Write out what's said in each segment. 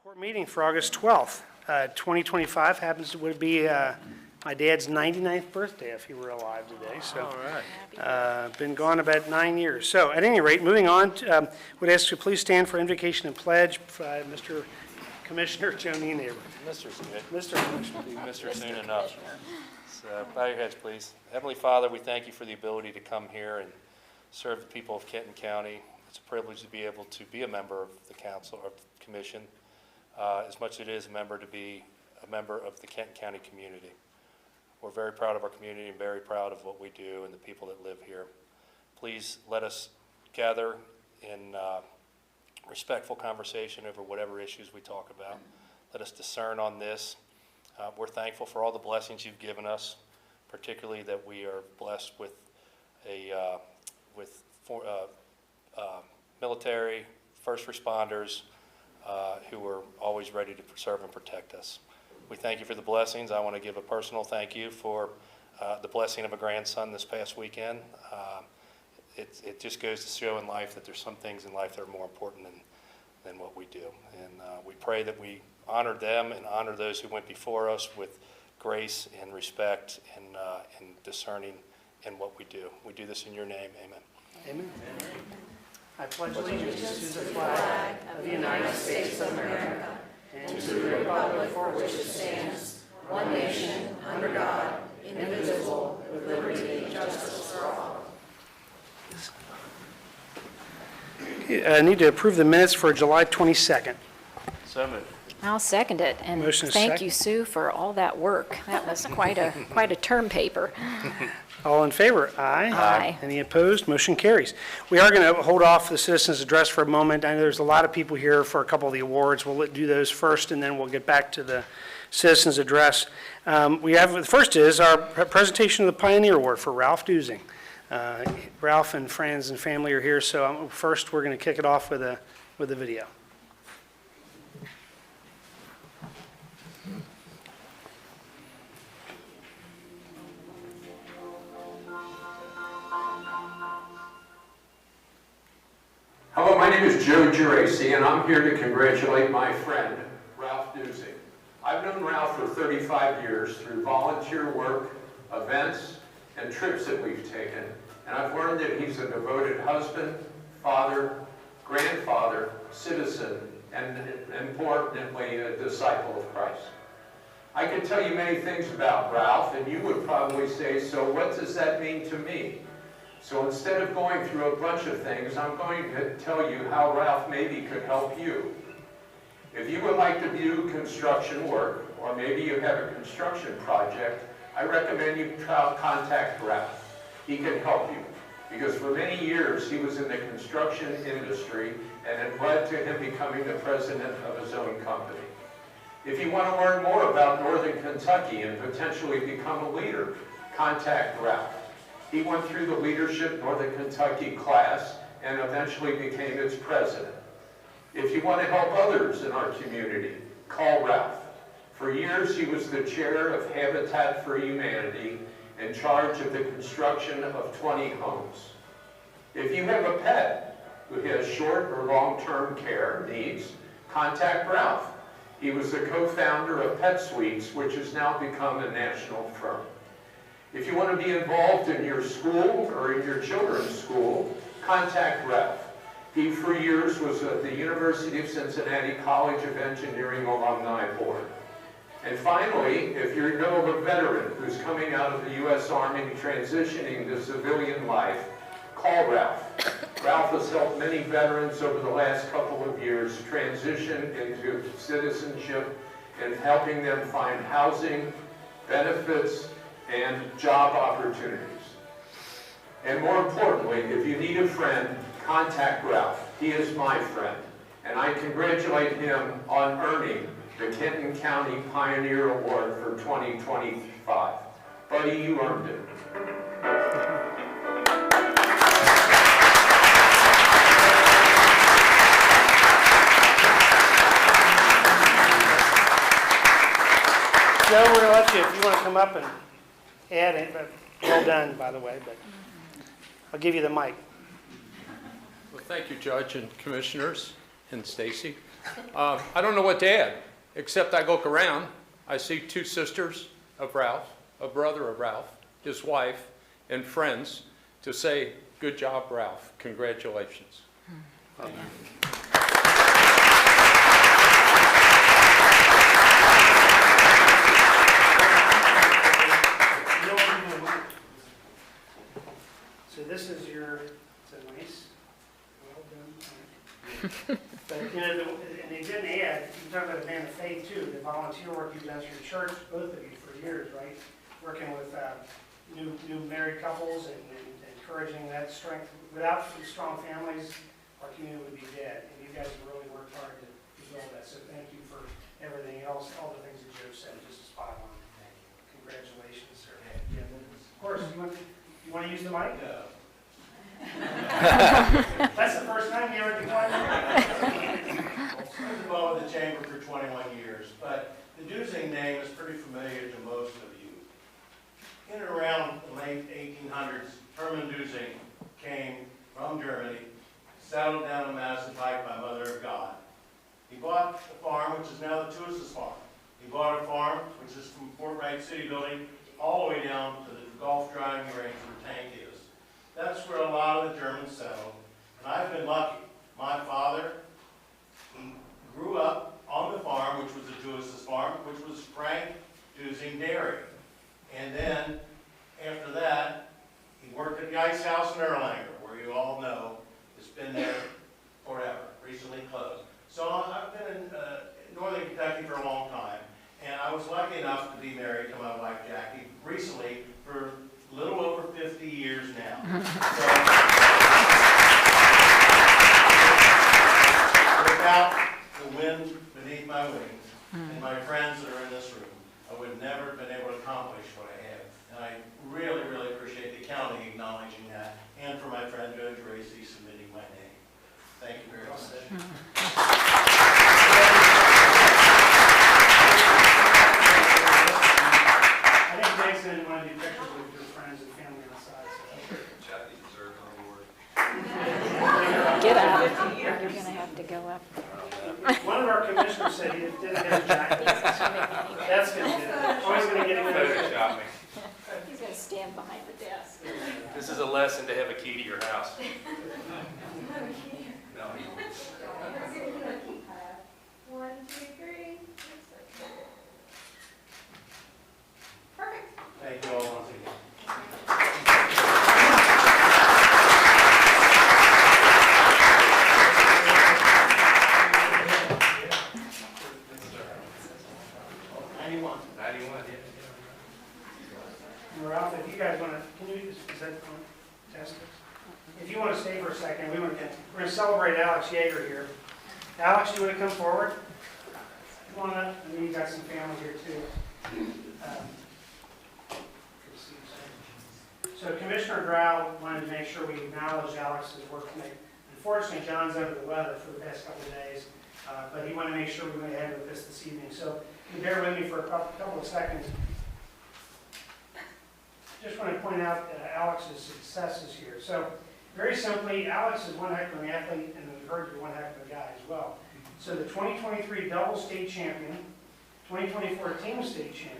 Court meeting for August 12th, 2025 would be my dad's 99th birthday if he were alive today. So, All right. been gone about 9 years. So, at any rate, moving on, would ask you to please stand for invocation and pledge. Mr. Commissioner Joanie Neighbor. Mr. Smith. Mr. Commissioner. Mr. soon enough. So bow your heads, please. Heavenly Father, we thank you for the ability to come here and serve the people of Kenton County. It's a privilege to be able to be a member of the council or the commission, as much as it is to be a member of the Kenton County community. We're very proud of our community and very proud of what we do and the people that live here. Please let us gather in respectful conversation over whatever issues we talk about. Let us discern on this. We're thankful for all the blessings you've given us, particularly that we are blessed with military, first responders who are always ready to serve and protect us. We thank you for the blessings. I want to give a personal thank you for the blessing of a grandson this past weekend. It just goes to show in life that there's some things in life that are more important than what we do. And we pray that we honor them and honor those who went before us with grace and respect and discerning in what we do. We do this in your name. Amen. Amen. I pledge allegiance to the flag of the United States of America and to the republic for which it stands, one nation, under God, indivisible, with liberty and justice for all. I need to approve the minutes for July 22nd. So moved. I'll second it, and Motion is thank second. you, Sue, for all that work. That was quite a term paper. All in favor? Aye. Aye. Any opposed? Motion carries. We are going to hold off the citizens' address for a moment. I know there's a lot of people here for a couple of the awards. We'll do those first, and then we'll get back to the citizens' address. The first is our presentation of the Pioneer Award for Ralph Dusing. Ralph and friends and family are here, so first we're going to kick it off with a video. Hello, my name is Joe Geraci, and I'm here to congratulate my friend, Ralph Dusing. I've known Ralph for 35 years through volunteer work, events, and trips that we've taken, and I've learned that he's a devoted husband, father, grandfather, citizen, and importantly, a disciple of Christ. I could tell you many things about Ralph, and you would probably say, so what does that mean to me? So instead of going through a bunch of things, I'm going to tell you how Ralph maybe could help you. If you would like to do construction work, or maybe you have a construction project, I recommend you contact Ralph. He can help you, because for many years he was in the construction industry, and it led to him becoming the president of his own company. If you want to learn more about Northern Kentucky and potentially become a leader, contact Ralph. He went through the Leadership Northern Kentucky class and eventually became its president. If you want to help others in our community, call Ralph. For years, he was the chair of Habitat for Humanity, in charge of the construction of 20 homes. If you have a pet who has short or long-term care needs, contact Ralph. He was the co-founder of Pet Suites, which has now become a national firm. If you want to be involved in your school or in your children's school, contact Ralph. He, for years, was at the University of Cincinnati College of Engineering Alumni Board. And finally, if you know of a veteran who's coming out of the U.S. Army transitioning to civilian life, call Ralph. Ralph has helped many veterans over the last couple of years transition into citizenship and helping them find housing, benefits, and job opportunities. And more importantly, if you need a friend, contact Ralph. He is my friend, and I congratulate him on earning the Kenton County Pioneer Award for 2025. Buddy, you earned it. Joe, we're going to let you, if you want to come up and add it, but well done, by the way, but I'll give you the mic. Well, thank you, Judge and Commissioners. and Stacy. I don't know what to add, except I look around, I see two sisters of Ralph, a brother of Ralph, his wife, and friends to say, good job, Ralph. Congratulations. So this is your, it's a nice, well done. But, you know, and they didn't add, you talk about the man of faith too, the volunteer work you've done through the church, both of you for years, right? Working with new married couples and encouraging that strength. Without strong families, our community would be dead. And you guys have really worked hard to build that. So thank you for everything else, all the things that Joe said, just spot on. Thank you. Congratulations, sir. Yeah, of course, you want to use the mic? No. That's the first time you ever declined. I was involved with the chamber for 21 years, but the Dusing name is pretty familiar to most of you. In and around the late 1800s, Hermann Dusing came from Germany, settled down in Madison Pike by Mother of God. He bought a farm, which is now the Tuis's farm. He bought a farm, which is from Fort Wright City Building, all the way down to the Gulf drying range where Tank is. That's where a lot of the Germans settled, and I've been lucky. My father, he grew up on the farm, which was the Tuis's farm, which was Frank Dusing Dairy. And then, after that, he worked at the Ice House in Erlanger, where you all know it's been there forever, recently closed. So I've been in northern Kentucky for a long time, and I was lucky enough to be married to my wife Jackie recently for a little over 50 years now. So, without the wind beneath my wings and my friends that are in this room, I would never have been able to accomplish what I have. And I really, really appreciate the county acknowledging that, and for my friend Judge Racy submitting my name. Thank you very much. I think Jason didn't want to do pictures with your friends and family outside. Kathy deserved on board. Get up. You're going to have to go up. One of our commissioners said he didn't have a jacket. That's going to get it. Always going to get it. Photoshop me. He's going to stand behind the desk. This is a lesson to have a key to your house. No. 1, 2, 3. Perfect. Thank you all once again. Ralph, if you guys want to, can you, is that test? If you want to stay for a second, we're going to celebrate Alex Yeager here. Alex, do you want to come forward? Come on up. I know you got some family here too. So Commissioner Grau wanted to make sure we acknowledge Alex's work tonight. Unfortunately, John's under the weather for the past couple of days, but he wanted to make sure we went ahead with this evening. So you bear with me for a couple of seconds. Just want to point out Alex's successes here. So very simply, Alex is one heck of an athlete, and we've heard you're one heck of a guy as well. So the 2023 double state champion, 2024 team state champion,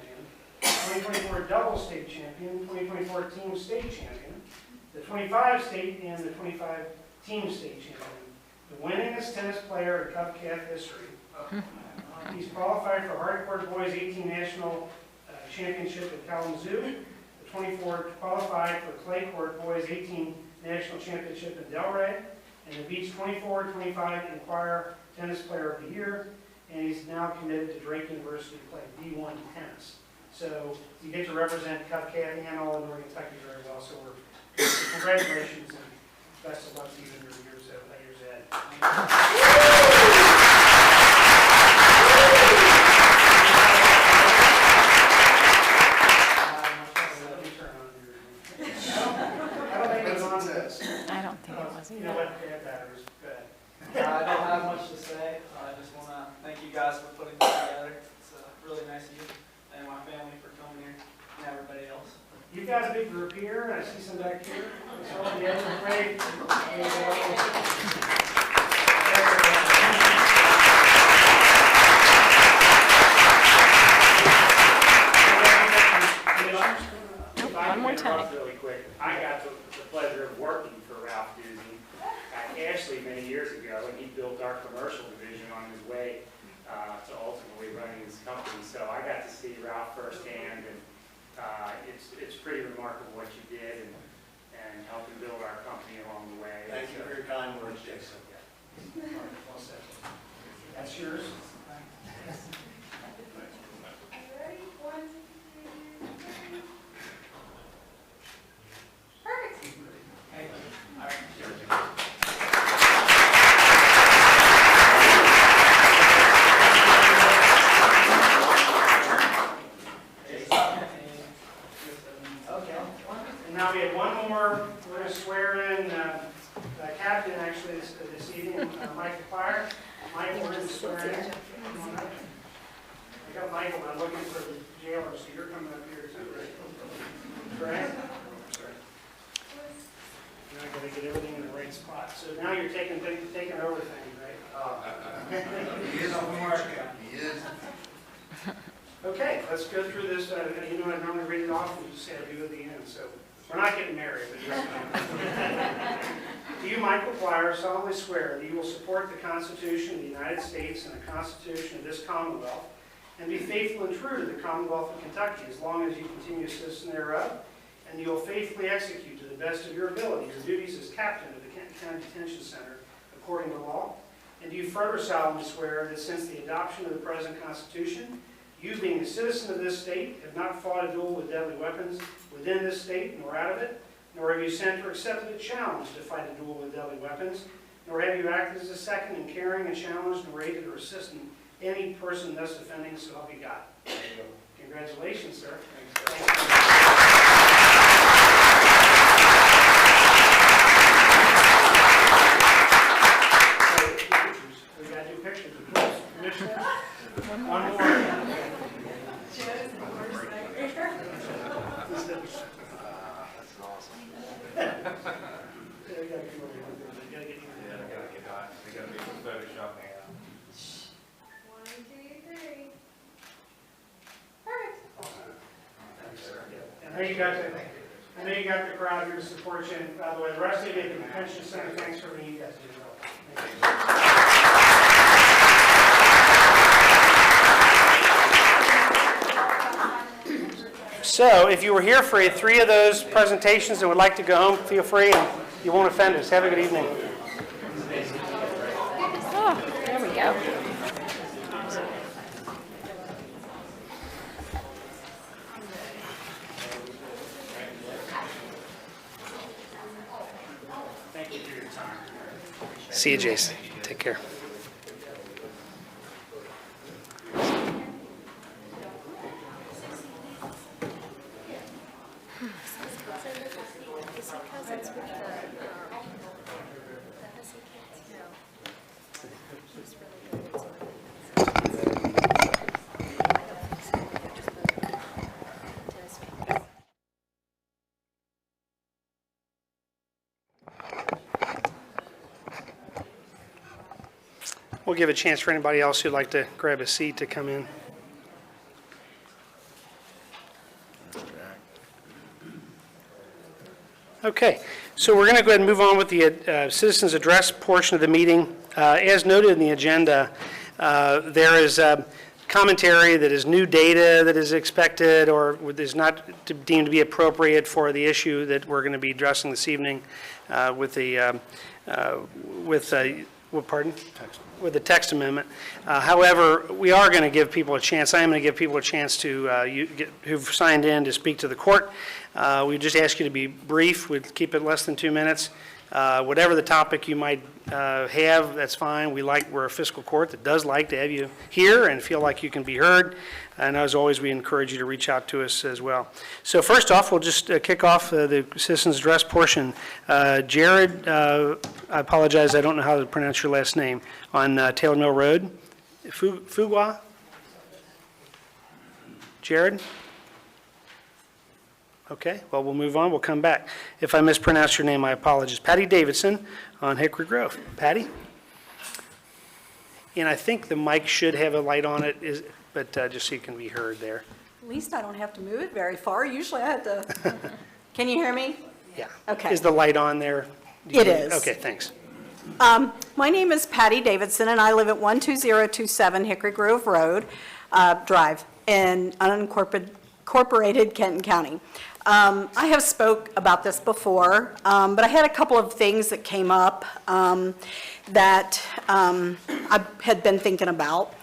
2024 double state champion, 2024 team state champion, the 25 state and the 25 team state champion, the winningest tennis player in Covcath history. He's qualified for hardcourt boys 18 national championship at Kalamazoo. 24 qualified for clay court boys 18 national championship in Delray, and the beach 24, 25 Inquirer tennis player of the year, and he's now committed to Drake University to play D1 tennis. So you get to represent Covcath and all of Northern Kentucky very well. So congratulations and best of luck to you in your years ahead. I don't think it was You know either. what? Bad batteries. Good. I don't have much to say. I just want to thank you guys for putting this together. It's really nice of you and my family for coming here and everybody else. You've got a big group here. I see some back here. It's all together. Great. actually many years ago, and he built our commercial division on his way to ultimately running his company. So I got to see Ralph firsthand, and it's pretty remarkable what you did and helping build our company along the way. Thank you for your kind words, Jason. That's yours. Ready? 1, 2, 3. Perfect. Okay. And now we have one more. We're going to swear in captain actually this evening, Mike Fire. Mike, we're going to swear in. I got Michael, I'm looking for the jailer, so you're coming up here too, right? Correct? Now I gotta get everything in the right spot. So now you're taking over things, right? He is on mark. He is. Okay, let's go through this. You know, I normally read it off and just say I do at the end. So we're not getting married, but just. Do you, Michael Plyer, solemnly swear that you will support the Constitution of the United States and the Constitution of this Commonwealth, and be faithful and true to the Commonwealth of Kentucky as long as you continue a citizen thereof, and you will faithfully execute to the best of your ability your duties as captain of the Kenton County Detention Center according to law? And do you further solemnly swear that since the adoption of the present Constitution, you, being a citizen of this state, have not fought a duel with deadly weapons within this state nor out of it, nor have you sent or accepted a challenge to fight a duel with deadly weapons, nor have you acted as a second in carrying a challenge, nor aided or assisted any person thus offending, so help you God. Congratulations, sir. We got to do pictures. Commissioner? One more. I know you got the crowd here to support you. And by the way, the rest of you at the Detention Center, thanks for being you guys do well. So, if you were here for 3 of those presentations and would like to go home, feel free. And you won't offend us. Have a good evening. Oh, there we go. See you, Jason. Take care. We'll give a chance for anybody else who'd like to grab a seat to come in. Okay, so we're going to go ahead and move on with the citizens' address portion of the meeting. As noted in the agenda, there is commentary that is new data that is expected or is not deemed to be appropriate for the issue that we're going to be addressing this evening with the with the text amendment. However, we are going to give people a chance. I am going to give people a chance to who've signed in to speak to the court. We just ask you to be brief. We'd keep it less than 2 minutes. Whatever the topic you might have, that's fine. We're a fiscal court that does like to have you here and feel like you can be heard. And as always, we encourage you to reach out to us as well. So first off, we'll just kick off the citizens' address portion. Jared, I apologize, I don't know how to pronounce your last name, on Taylor Mill Road. Fugwa? Jared? Okay, well, we'll move on. We'll come back. If I mispronounce your name, my apologies. Patty Davidson on Hickory Grove. Patty? And I think the mic should have a light on it, but just so you can be heard there. At least I don't have to move it very far. Usually I have to. Can you hear me? Yeah. Okay. Is the light on there? It is. Okay, thanks. My name is Patty Davidson, and I live at 12027 Hickory Grove Road, Drive, in unincorporated Kenton County. I have spoke about this before, but I had a couple of things that came up that I had been thinking about.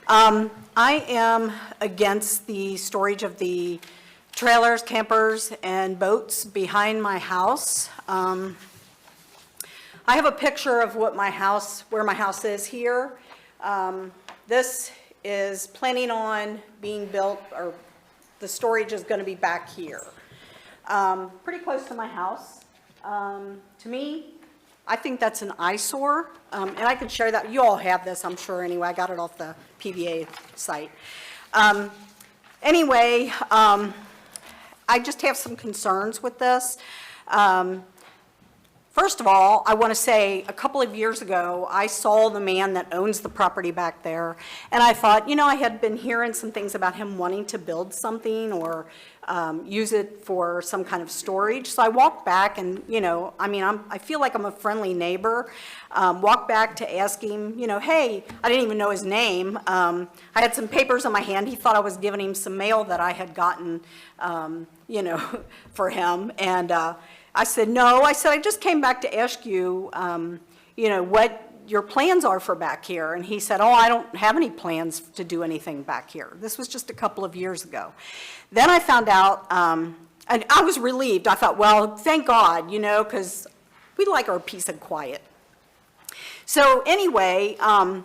I am against the storage of the trailers, campers, and boats behind my house. I have a picture of what my house, where my house is here. This is planning on being built, or the storage is going to be back here. Pretty close to my house. To me, I think that's an eyesore, and I can share that. You all have this, I'm sure, anyway. I got it off the PVA site. Anyway, I just have some concerns with this. First of all, I want to say a couple of years ago, I saw the man that owns the property back there, and I thought, you know, I had been hearing some things about him wanting to build something or use it for some kind of storage. So I walked back and, you know, I mean, I feel like I'm a friendly neighbor. Walked back to ask him, you know, hey, I didn't even know his name. I had some papers in my hand. He thought I was giving him some mail that I had gotten, you know, for him. And I said, no. I said, I just came back to ask you, you know, what your plans are for back here. And he said, oh, I don't have any plans to do anything back here. This was just a couple of years ago. Then I found out, and I was relieved. I thought, well, thank God, you know, because we like our peace and quiet. So anyway, so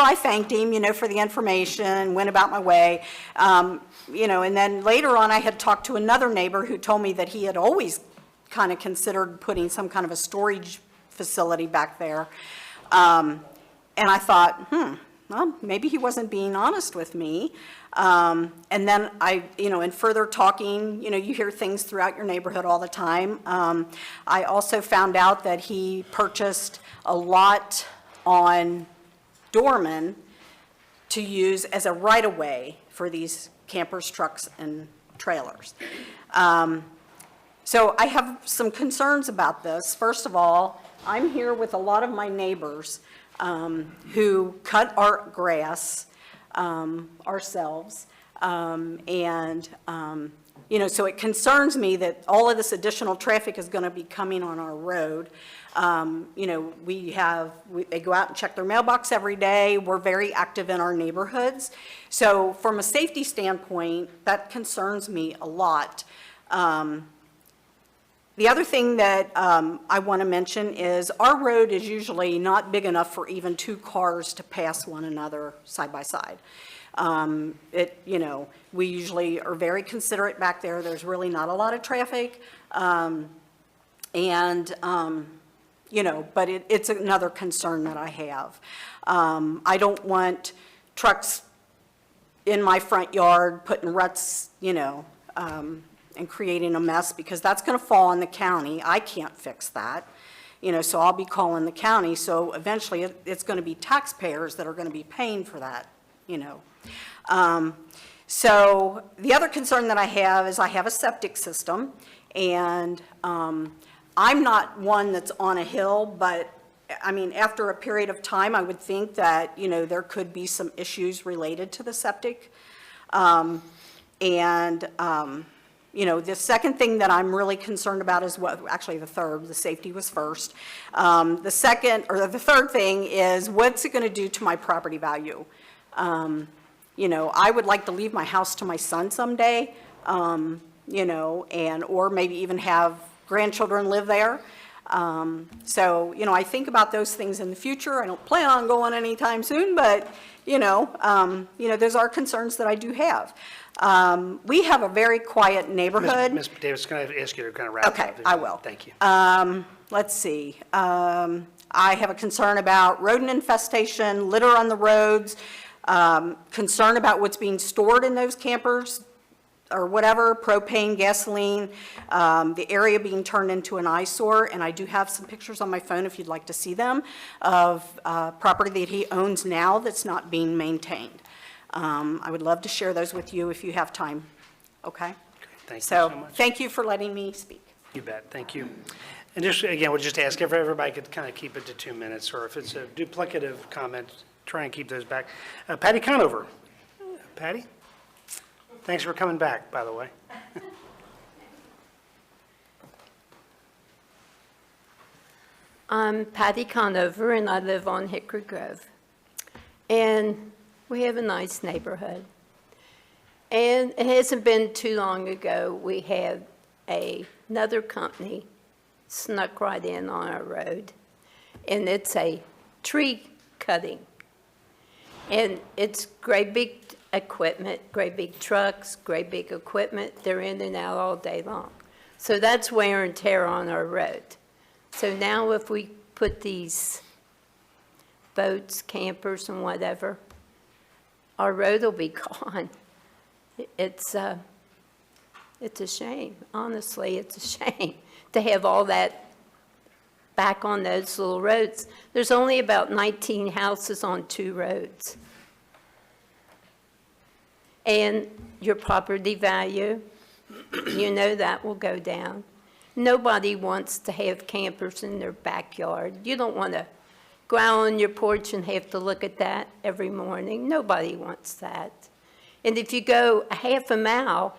I thanked him, you know, for the information, went about my way, you know, and then later on I had talked to another neighbor who told me that he had always kind of considered putting some kind of a storage facility back there. And I thought, well, maybe he wasn't being honest with me. And then I, you know, in further talking, you know, you hear things throughout your neighborhood all the time. I also found out that he purchased a lot on Dorman to use as a right-of-way for these campers, trucks, and trailers. So I have some concerns about this. First of all, I'm here with a lot of my neighbors who cut our grass ourselves, and you know, so it concerns me that all of this additional traffic is going to be coming on our road. You know, they go out and check their mailbox every day. We're very active in our neighborhoods. So from a safety standpoint, that concerns me a lot. The other thing that I want to mention is our road is usually not big enough for even two cars to pass one another side by side. You know, we usually are very considerate back there. There's really not a lot of traffic. You know, but it's another concern that I have. I don't want trucks in my front yard putting ruts, you know, and creating a mess, because that's going to fall on the county. I can't fix that, you know, so I'll be calling the county. So eventually it's going to be taxpayers that are going to be paying for that, you know. So the other concern that I have is I have a septic system, and I'm not one that's on a hill, but I mean, after a period of time, I would think that, you know, there could be some issues related to the septic. You know, the second thing that I'm really concerned about is actually the third, the safety was first. The third thing is, what's it going to do to my property value? You know, I would like to leave my house to my son someday, you know, or maybe even have grandchildren live there. So, you know, I think about those things in the future. I don't plan on going anytime soon, but, you know, those are concerns that I do have. We have a very quiet neighborhood. Ms. Davis, can I ask you to kind of wrap up? Okay, I will. Thank you. Let's see. I have a concern about rodent infestation, litter on the roads, concern about what's being stored in those campers or whatever, propane, gasoline, the area being turned into an eyesore. And I do have some pictures on my phone, if you'd like to see them, of property that he owns now that's not being maintained. I would love to share those with you if you have time. Okay? Thank you so much. Thank you for letting me speak. You bet, thank you. And just, again, we'll just ask if everybody could kind of keep it to 2 minutes, or if it's a duplicative comment, try and keep those back. Patty Conover. Patty? Thanks for coming back, by the way. I'm Patty Conover, and I live on Hickory Grove. And we have a nice neighborhood. And it hasn't been too long ago, we had another company snuck right in on our road. And it's a tree cutting. And it's great big equipment, great big trucks, great big equipment. They're in and out all day long. So that's wear and tear on our road. So now if we put these boats, campers, and whatever, our road will be gone. It's a shame. Honestly, it's a shame to have all that back on those little roads. There's only about 19 houses on 2 roads. And your property value, you know that will go down. Nobody wants to have campers in their backyard. You don't want to go out on your porch and have to look at that every morning. Nobody wants that. And if you go a half a mile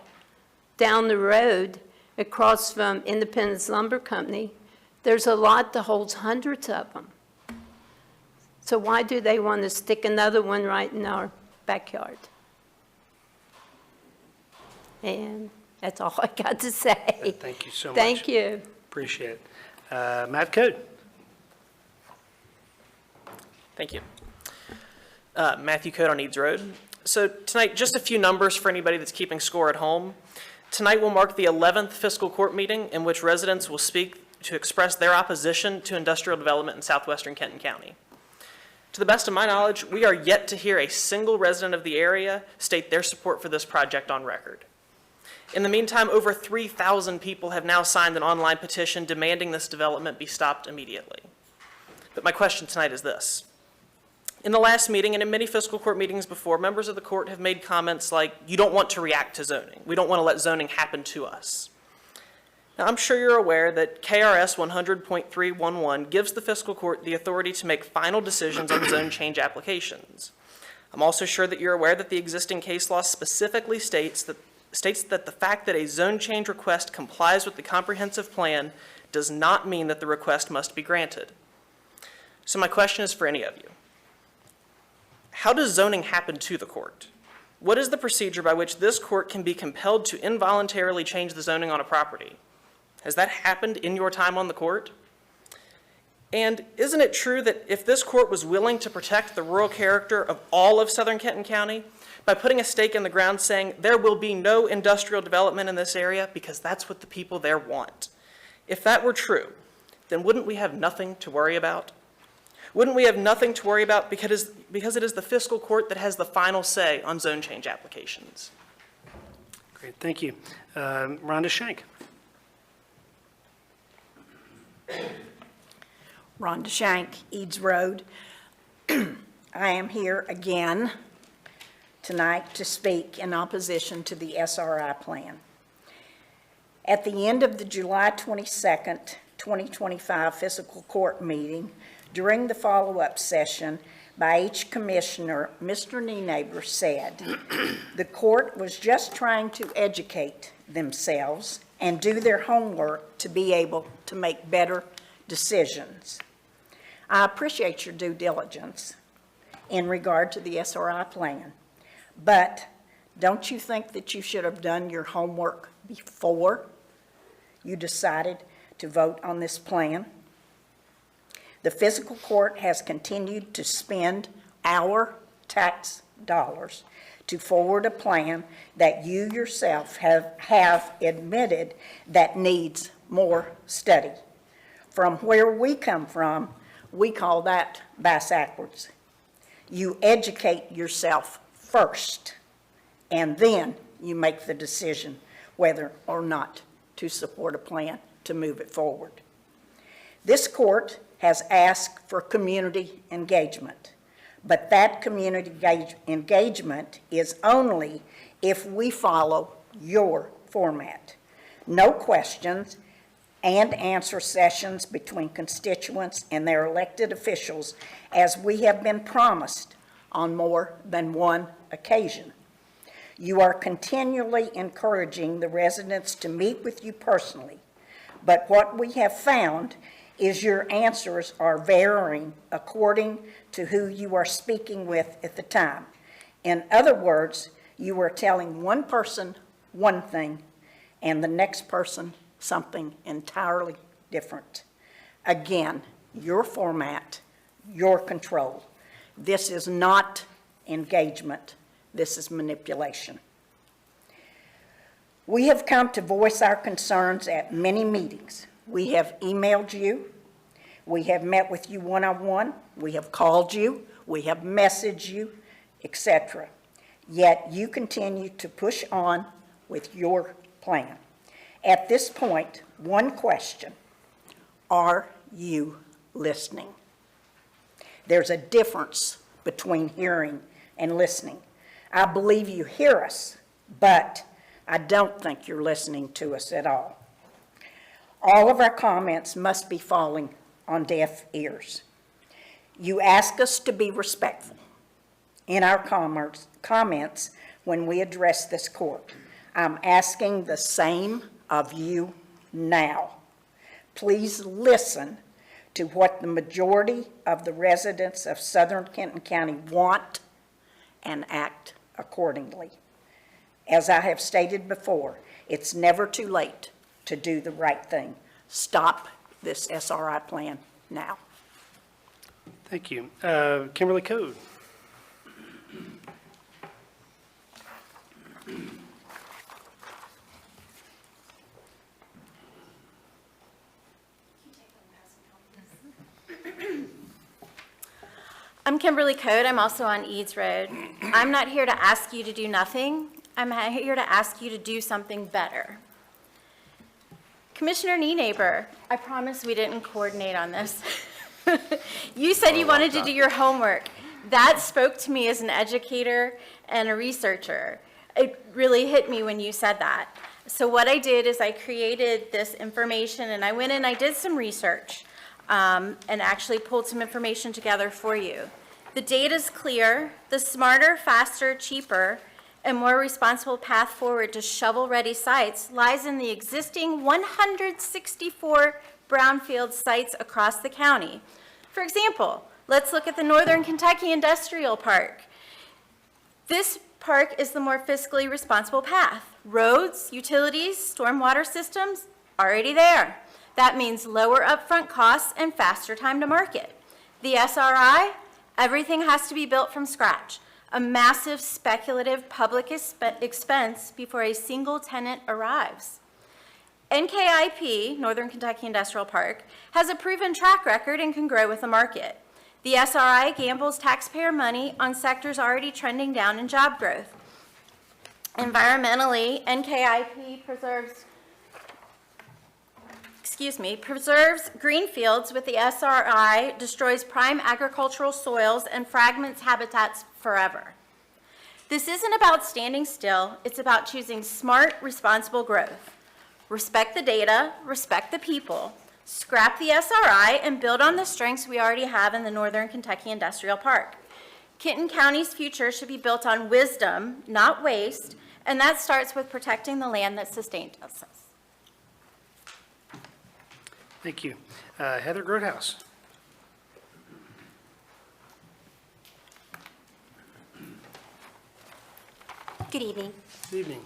down the road across from Independence Lumber Company, there's a lot that holds hundreds of them. So why do they want to stick another one right in our backyard? And that's all I got to say. Thank you so much. Thank you. Appreciate it. Matt Code. Thank you. Matthew Code on Eads Road. So tonight, just a few numbers for anybody that's keeping score at home. Tonight will mark the 11th fiscal court meeting in which residents will speak to express their opposition to industrial development in southwestern Kenton County. To the best of my knowledge, we are yet to hear a single resident of the area state their support for this project on record. In the meantime, over 3,000 people have now signed an online petition demanding this development be stopped immediately. But my question tonight is this. In the last meeting and in many fiscal court meetings before, members of the court have made comments like, you don't want to react to zoning. We don't want to let zoning happen to us. Now, I'm sure you're aware that KRS 100.311 gives the fiscal court the authority to make final decisions on zone change applications. I'm also sure that you're aware that the existing case law specifically states that the fact that a zone change request complies with the comprehensive plan does not mean that the request must be granted. So my question is for any of you. How does zoning happen to the court? What is the procedure by which this court can be compelled to involuntarily change the zoning on a property? Has that happened in your time on the court? And isn't it true that if this court was willing to protect the rural character of all of southern Kenton County by putting a stake in the ground saying there will be no industrial development in this area because that's what the people there want? If that were true, then wouldn't we have nothing to worry about? Wouldn't we have nothing to worry about because it is the fiscal court that has the final say on zone change applications? Great, thank you. Rhonda Shank. Rhonda Shank, Eads Road. I am here again tonight to speak in opposition to the SRI plan. At the end of the July 22nd, 2025 fiscal court meeting, during the follow-up session by each commissioner, Mr. Nienaber said, the court was just trying to educate themselves and do their homework to be able to make better decisions. I appreciate your due diligence in regard to the SRI plan, but don't you think that you should have done your homework before you decided to vote on this plan? The fiscal court has continued to spend our tax dollars to forward a plan that you yourself have admitted that needs more study. From where we come from, we call that backwards. You educate yourself first, and then you make the decision whether or not to support a plan to move it forward. This court has asked for community engagement, but that community engagement is only if we follow your format. No questions, and answer sessions between constituents and their elected officials, as we have been promised on more than one occasion. You are continually encouraging the residents to meet with you personally, but what we have found is your answers are varying according to who you are speaking with at the time. In other words, you are telling one person one thing and the next person something entirely different. Again, your format, your control. This is not engagement. This is manipulation. We have come to voice our concerns at many meetings. We have emailed you. We have met with you one-on-one. We have called you. We have messaged you, etc. Yet you continue to push on with your plan. At this point, one question: are you listening? There's a difference between hearing and listening. I believe you hear us, but I don't think you're listening to us at all. All of our comments must be falling on deaf ears. You ask us to be respectful in our comments when we address this court. I'm asking the same of you now. Please listen to what the majority of the residents of Southern Kenton County want and act accordingly. As I have stated before, it's never too late to do the right thing. Stop this SRI plan now. Thank you. Kimberly Code. I'm Kimberly Code. I'm also on Eads Road. I'm not here to ask you to do nothing. I'm here to ask you to do something better. Commissioner Nienaber, I promise we didn't coordinate on this. You said you wanted to do your homework. That spoke to me as an educator and a researcher. It really hit me when you said that. So what I did is I created this information, and I went and I did some research and actually pulled some information together for you. The data's clear. The smarter, faster, cheaper, and more responsible path forward to shovel-ready sites lies in the existing 164 brownfield sites across the county. For example, let's look at the Northern Kentucky Industrial Park. This park is the more fiscally responsible path. Roads, utilities, stormwater systems, already there. That means lower upfront costs and faster time to market. The SRI, everything has to be built from scratch. A massive speculative public expense before a single tenant arrives. NKIP, Northern Kentucky Industrial Park, has a proven track record and can grow with the market. The SRI gambles taxpayer money on sectors already trending down in job growth. Environmentally, NKIP preserves green fields with the SRI, destroys prime agricultural soils, and fragments habitats forever. This isn't about standing still, it's about choosing smart, responsible growth. Respect the data, respect the people, scrap the SRI, and build on the strengths we already have in the Northern Kentucky Industrial Park. Kenton County's future should be built on wisdom, not waste, and that starts with protecting the land that sustained us. Thank you. Heather Groothouse. Good evening. Good evening.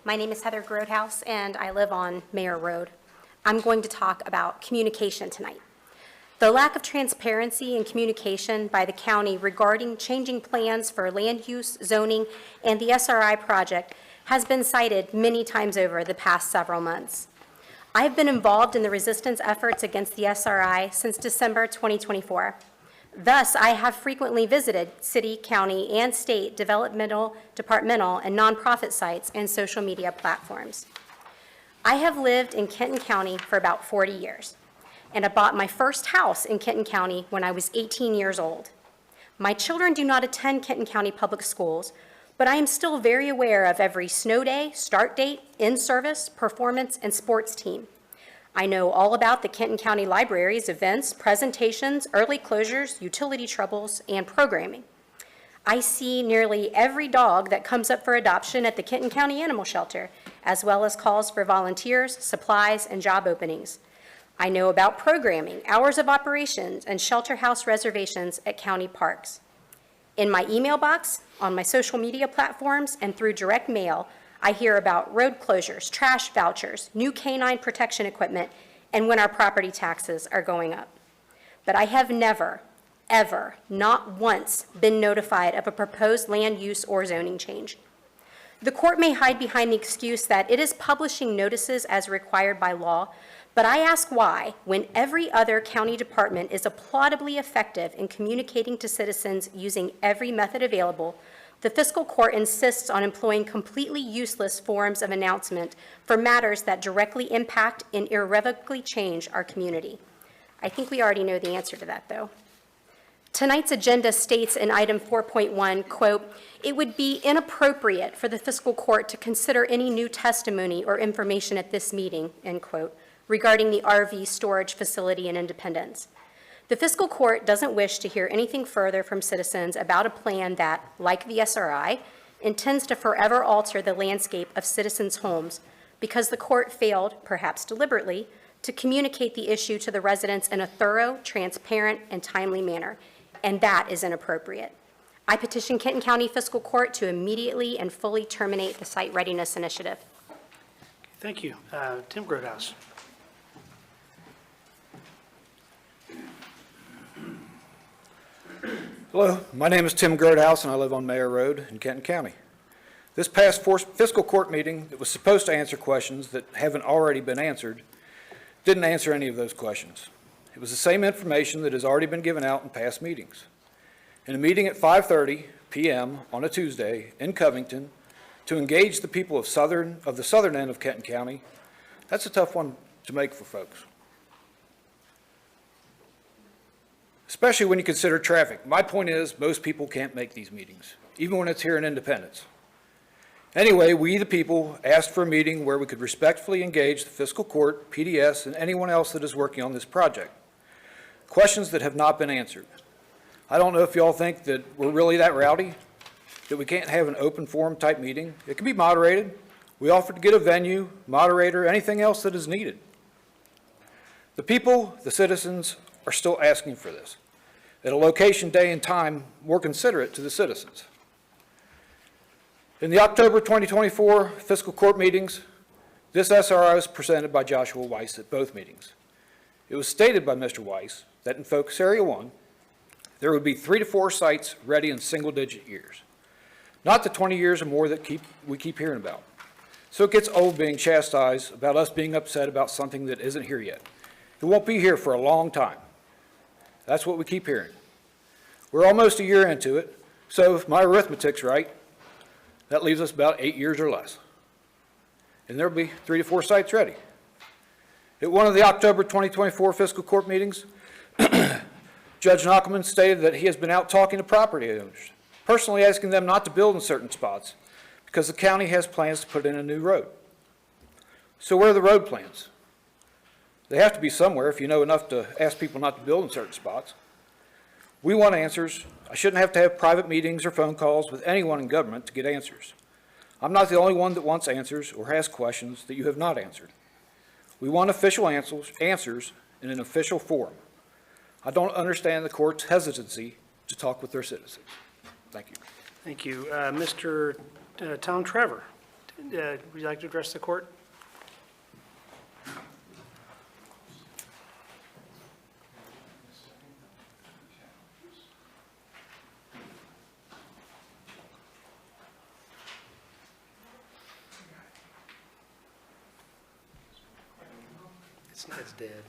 My name is Heather Groothouse, and I live on Mayor Road. I'm going to talk about communication tonight. The lack of transparency and communication by the county regarding changing plans for land use, zoning, and the SRI project has been cited many times over the past several months. I have been involved in the resistance efforts against the SRI since December 2024. Thus, I have frequently visited city, county, and state developmental, departmental, and nonprofit sites and social media platforms. I have lived in Kenton County for about 40 years, and I bought my first house in Kenton County when I was 18 years old. My children do not attend Kenton County Public Schools, but I am still very aware of every snow day, start date, in-service, performance, and sports team. I know all about the Kenton County Library's events, presentations, early closures, utility troubles, and programming. I see nearly every dog that comes up for adoption at the Kenton County Animal Shelter, as well as calls for volunteers, supplies, and job openings. I know about programming, hours of operations, and shelter house reservations at county parks. In my email box, on my social media platforms, and through direct mail, I hear about road closures, trash vouchers, new canine protection equipment, and when our property taxes are going up. But I have never, ever, not once been notified of a proposed land use or zoning change. The court may hide behind the excuse that it is publishing notices as required by law, but I ask why, when every other county department is applaudibly effective in communicating to citizens using every method available, the fiscal court insists on employing completely useless forms of announcement for matters that directly impact and irrevocably change our community. I think we already know the answer to that, though. Tonight's agenda states in item 4.1, quote, "It would be inappropriate for the fiscal court to consider any new testimony or information at this meeting," end quote, regarding the RV storage facility in Independence. The fiscal court doesn't wish to hear anything further from citizens about a plan that, like the SRI, intends to forever alter the landscape of citizens' homes because the court failed, perhaps deliberately, to communicate the issue to the residents in a thorough, transparent, and timely manner, and that is inappropriate. I petition Kenton County Fiscal Court to immediately and fully terminate the Site Readiness Initiative. Thank you. Tim Groothouse. Hello, my name is Tim Groothouse, and I live on Mayor Road in Kenton County. This past fiscal court meeting that was supposed to answer questions that haven't already been answered didn't answer any of those questions. It was the same information that has already been given out in past meetings. In a meeting at 5:30 p.m. on a Tuesday in Covington to engage the people of the southern end of Kenton County, that's a tough one to make for folks. Especially when you consider traffic. My point is, most people can't make these meetings, even when it's here in Independence. Anyway, we, the people, asked for a meeting where we could respectfully engage the fiscal court, PDS, and anyone else that is working on this project. Questions that have not been answered. I don't know if y'all think that we're really that rowdy, that we can't have an open forum type meeting. It can be moderated. We offered to get a venue, moderator, anything else that is needed. The people, the citizens, are still asking for this, at a location, day, and time more considerate to the citizens. In the October 2024 fiscal court meetings, this SRI was presented by Joshua Weiss at both meetings. It was stated by Mr. Weiss that in Focus Area 1, there would be 3 to 4 sites ready in single-digit years, not the 20 years or more that we keep hearing about. So it gets old being chastised about us being upset about something that isn't here yet. It won't be here for a long time. That's what we keep hearing. We're almost a year into it, so if my arithmetic's right, that leaves us about 8 years or less. And there'll be 3 to 4 sites ready. At one of the October 2024 fiscal court meetings, Judge Knockelman stated that he has been out talking to property owners, personally asking them not to build in certain spots because the county has plans to put in a new road. So where are the road plans? They have to be somewhere if you know enough to ask people not to build in certain spots. We want answers. I shouldn't have to have private meetings or phone calls with anyone in government to get answers. I'm not the only one that wants answers or has questions that you have not answered. We want official answers in an official forum. I don't understand the court's hesitancy to talk with their citizens. Thank you. Thank you. Mr. Tom Trevor, would you like to address the court? It's dead.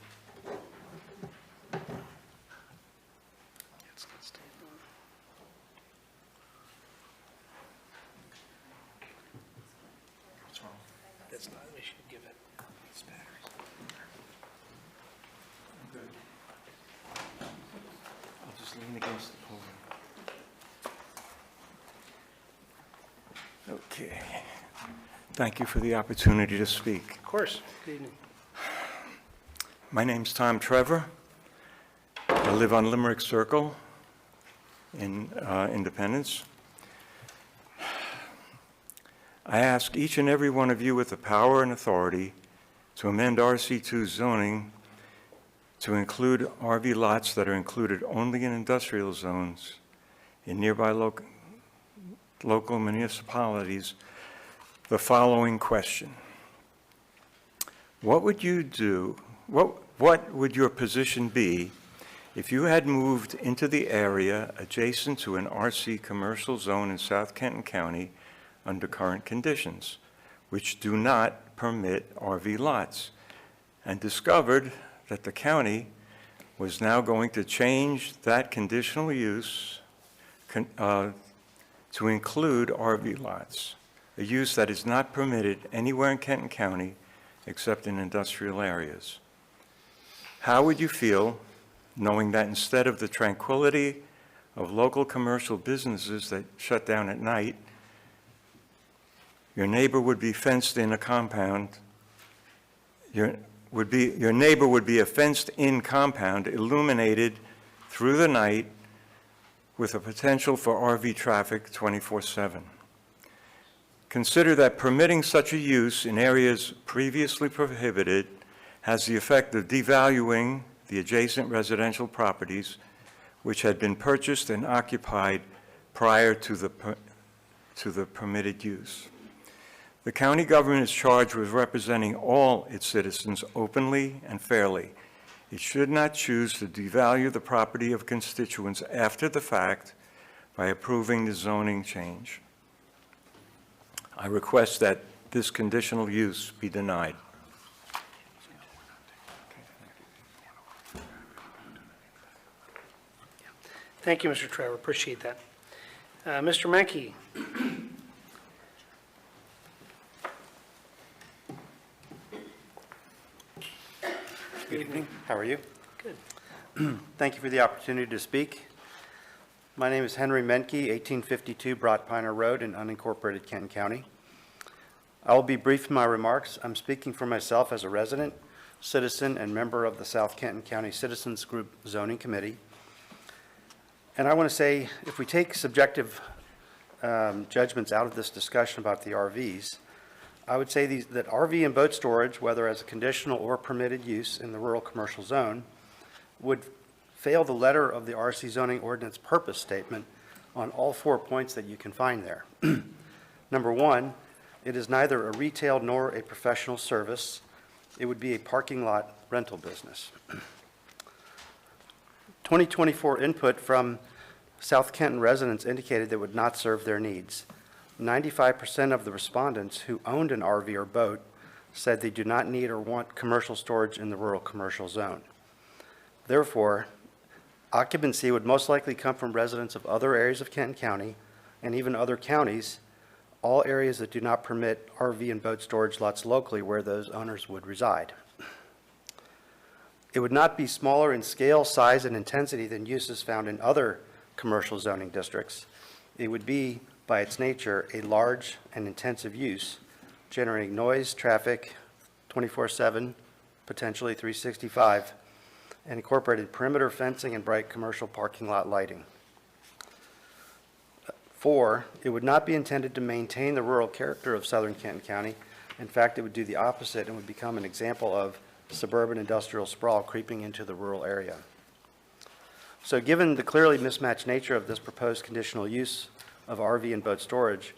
It's not staying on. What's wrong? It's not, we should give it its batteries. I'm good. I'll just lean against the podium. Okay. Thank you for the opportunity to speak. Of course. Good evening. My name's Tom Trevor. I live on Limerick Circle in Independence. I ask each and every one of you with the power and authority to amend RC2 zoning to include RV lots that are included only in industrial zones in nearby local municipalities the following question. What would you do, what would your position be if you had moved into the area adjacent to an RC commercial zone in South Kenton County under current conditions, which do not permit RV lots, and discovered that the county was now going to change that conditional use to include RV lots, a use that is not permitted anywhere in Kenton County except in industrial areas? How would you feel knowing that instead of the tranquility of local commercial businesses that shut down at night, your neighbor would be fenced in a compound, your neighbor would be a fenced-in compound illuminated through the night with a potential for RV traffic 24/7. Consider that permitting such a use in areas previously prohibited has the effect of devaluing the adjacent residential properties which had been purchased and occupied prior to the permitted use. The county government is charged with representing all its citizens openly and fairly. It should not choose to devalue the property of constituents after the fact by approving the zoning change. I request that this conditional use be denied. Thank you, Mr. Trevor. Appreciate that. Mr. Menke. Good evening. How are you? Good. Thank you for the opportunity to speak. My name is Henry Menke, 1852 Broad Piner Road in unincorporated Kenton County. I will be brief in my remarks. I'm speaking for myself as a resident, citizen, and member of the South Kenton County Citizens Group Zoning Committee. And I want to say, if we take subjective judgments out of this discussion about the RVs, I would say that RV and boat storage, whether as a conditional or permitted use in the rural commercial zone, would fail the letter of the RC zoning ordinance purpose statement on all 4 points that you can find there. Number one, it is neither a retail nor a professional service. It would be a parking lot rental business. 2024 input from South Kenton residents indicated that it would not serve their needs. 95% of the respondents who owned an RV or boat said they do not need or want commercial storage in the rural commercial zone. Therefore, occupancy would most likely come from residents of other areas of Kenton County and even other counties, all areas that do not permit RV and boat storage lots locally where those owners would reside. It would not be smaller in scale, size, and intensity than uses found in other commercial zoning districts. It would be, by its nature, a large and intensive use, generating noise, traffic, 24/7, potentially 365, and incorporated perimeter fencing and bright commercial parking lot lighting. 4, it would not be intended to maintain the rural character of southern Kenton County. In fact, it would do the opposite and would become an example of suburban industrial sprawl creeping into the rural area. So given the clearly mismatched nature of this proposed conditional use of RV and boat storage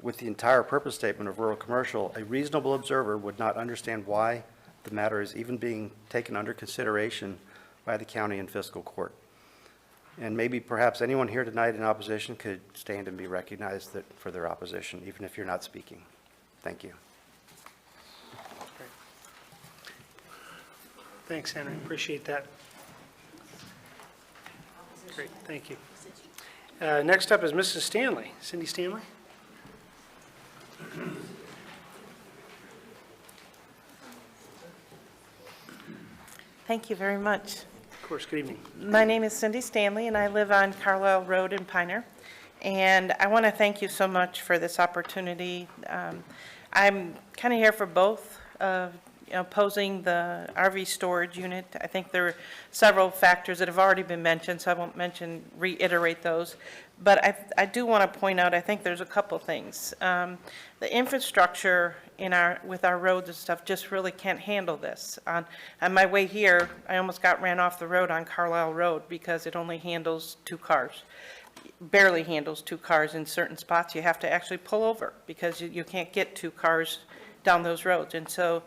with the entire purpose statement of rural commercial, a reasonable observer would not understand why the matter is even being taken under consideration by the county and fiscal court. And maybe perhaps anyone here tonight in opposition could stand and be recognized for their opposition, even if you're not speaking. Thank you. Thanks, Henry. Appreciate that. Great, thank you. Next up is Mrs. Stanley. Cindy Stanley? Thank you very much. Of course, good evening. My name is Cindy Stanley, and I live on Carlisle Road in Piner. And I want to thank you so much for this opportunity. I'm kind of here for both of opposing the RV storage unit. I think there are several factors that have already been mentioned, so I won't reiterate those. But I do want to point out, I think there's a couple things. The infrastructure with our roads and stuff just really can't handle this. On my way here, I almost got ran off the road on Carlisle Road because it only handles 2 cars. Barely handles 2 cars in certain spots. You have to actually pull over because you can't get 2 cars down those roads. And so,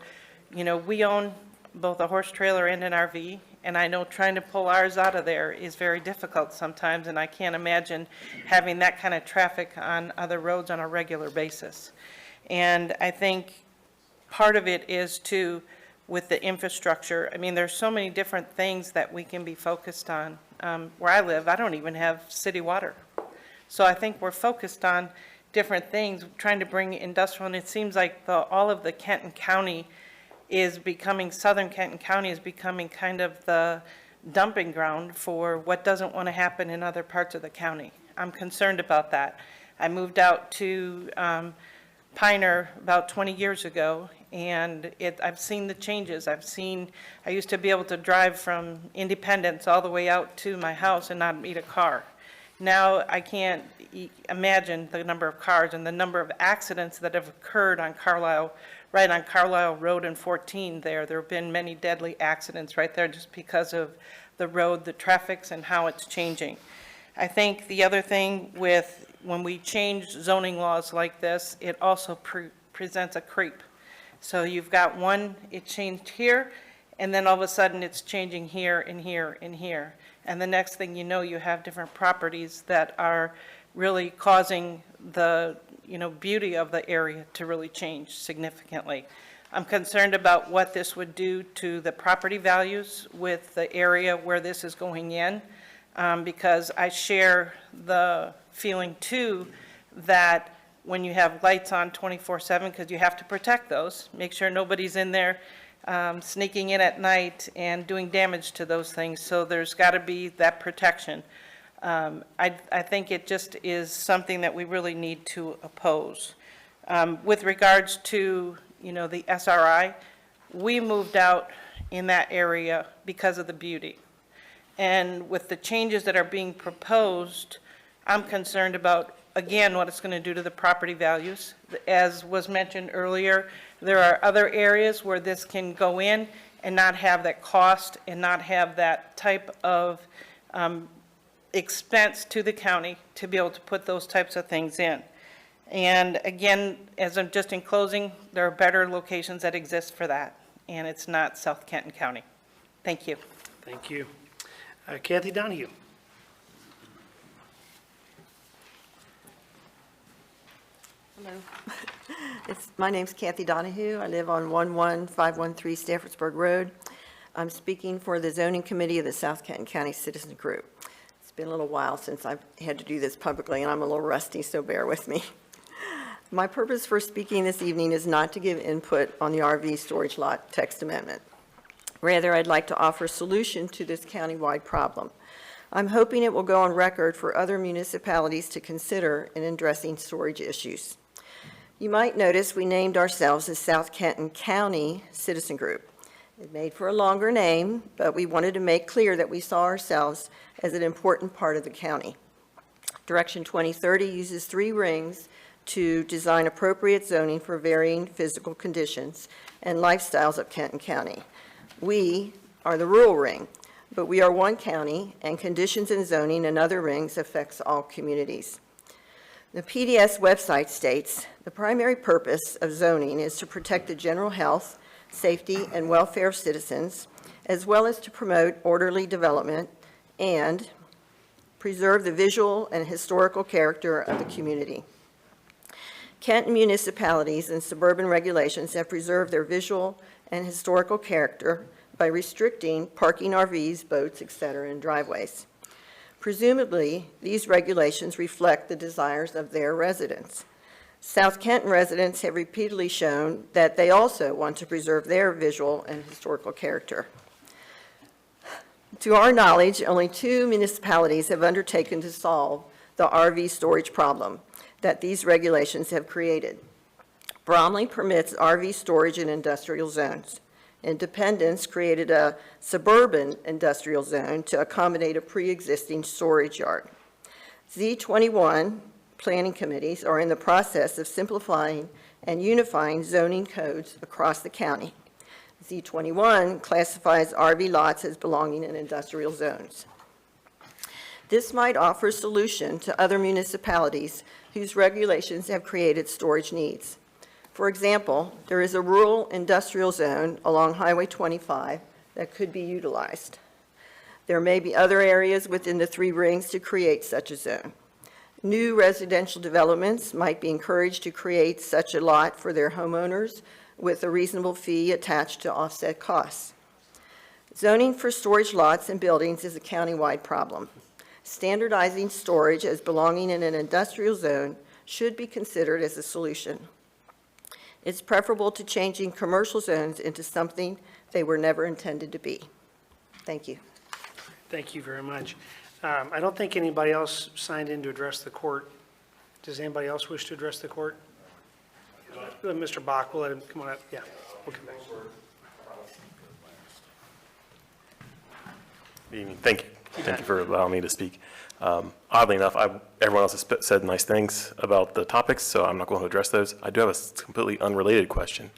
we own both a horse trailer and an RV, and I know trying to pull ours out of there is very difficult sometimes, and I can't imagine having that kind of traffic on other roads on a regular basis. And I think part of it is with the infrastructure. I mean, there's so many different things that we can be focused on. Where I live, I don't even have city water. So I think we're focused on different things, trying to bring industrial, and it seems like all of the Kenton County is becoming, southern Kenton County is becoming kind of the dumping ground for what doesn't want to happen in other parts of the county. I'm concerned about that. I moved out to Piner about 20 years ago, and I've seen the changes. I used to be able to drive from Independence all the way out to my house and not meet a car. Now I can't imagine the number of cars and the number of accidents that have occurred on Carlisle, right on Carlisle Road and 14 there. There have been many deadly accidents right there just because of the road, the traffics, and how it's changing. I think the other thing when we change zoning laws like this, it also presents a creep. So you've got one, it changed here, and then all of a sudden it's changing here and here and here. And the next thing you know, you have different properties that are really causing the beauty of the area to really change significantly. I'm concerned about what this would do to the property values with the area where this is going in, because I share the feeling too that when you have lights on 24/7, because you have to protect those, make sure nobody's in there sneaking in at night and doing damage to those things. So there's got to be that protection. I think it just is something that we really need to oppose. With regards to, the SRI, we moved out in that area because of the beauty. And with the changes that are being proposed, I'm concerned about, again, what it's going to do to the property values. As was mentioned earlier, there are other areas where this can go in and not have that cost and not have that type of expense to the county to be able to put those types of things in. And again, as I'm just in closing, there are better locations that exist for that, and it's not South Kenton County. Thank you. Thank you. Kathy Donahue. Hello. My name's Kathy Donahue. I live on 11513 Staffordsburg Road. I'm speaking for the Zoning Committee of the South Kenton County Citizens Group. It's been a little while since I've had to do this publicly, and I'm a little rusty, so bear with me. My purpose for speaking this evening is not to give input on the RV storage lot text amendment. Rather, I'd like to offer a solution to this countywide problem. I'm hoping it will go on record for other municipalities to consider in addressing storage issues. You might notice we named ourselves as South Kenton County Citizen Group. It made for a longer name, but we wanted to make clear that we saw ourselves as an important part of the county. Direction 2030 uses 3 rings to design appropriate zoning for varying physical conditions and lifestyles of Kenton County. We are the rural ring, but we are one county, and conditions in zoning and other rings affects all communities. The PDS website states, the primary purpose of zoning is to protect the general health, safety, and welfare of citizens, as well as to promote orderly development and preserve the visual and historical character of the community. Kenton municipalities and suburban regulations have preserved their visual and historical character by restricting parking RVs, boats, etc. in driveways. Presumably, these regulations reflect the desires of their residents. South Kenton residents have repeatedly shown that they also want to preserve their visual and historical character. To our knowledge, only 2 municipalities have undertaken to solve the RV storage problem that these regulations have created. Bromley permits RV storage in industrial zones. Independence created a suburban industrial zone to accommodate a pre-existing storage yard. Z21 planning committees are in the process of simplifying and unifying zoning codes across the county. Z21 classifies RV lots as belonging in industrial zones. This might offer a solution to other municipalities whose regulations have created storage needs. For example, there is a rural industrial zone along Highway 25 that could be utilized. There may be other areas within the 3 rings to create such a zone. New residential developments might be encouraged to create such a lot for their homeowners with a reasonable fee attached to offset costs. Zoning for storage lots and buildings is a countywide problem. Standardizing storage as belonging in an industrial zone should be considered as a solution. It's preferable to changing commercial zones into something they were never intended to be. Thank you. Thank you very much. I don't think anybody else signed in to address the court. Does anybody else wish to address the court? Mr. Bach, we'll let him come on up. Yeah, we'll come back. Good evening. Thank you. Thank you for allowing me to speak. Oddly enough, everyone else has said nice things about the topics, so I'm not going to address those. I do have a completely unrelated question.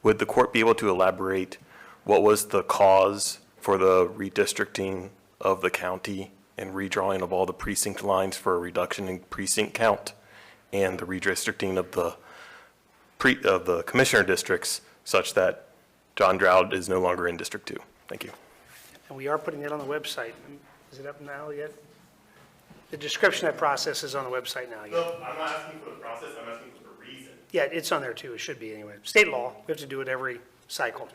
Would the court be able to elaborate what was the cause for the redistricting of the county and redrawing of all the precinct lines for a reduction in precinct count and the redistricting of the commissioner districts such that John Dowd is no longer in District 2? Thank you. And we are putting it on the website. Is it up now yet? The description of that process is on the website now. No, I'm not asking for the process, I'm asking for the reason. Yeah, it's on there too. It should be anyway. State law, we have to do it every cycle.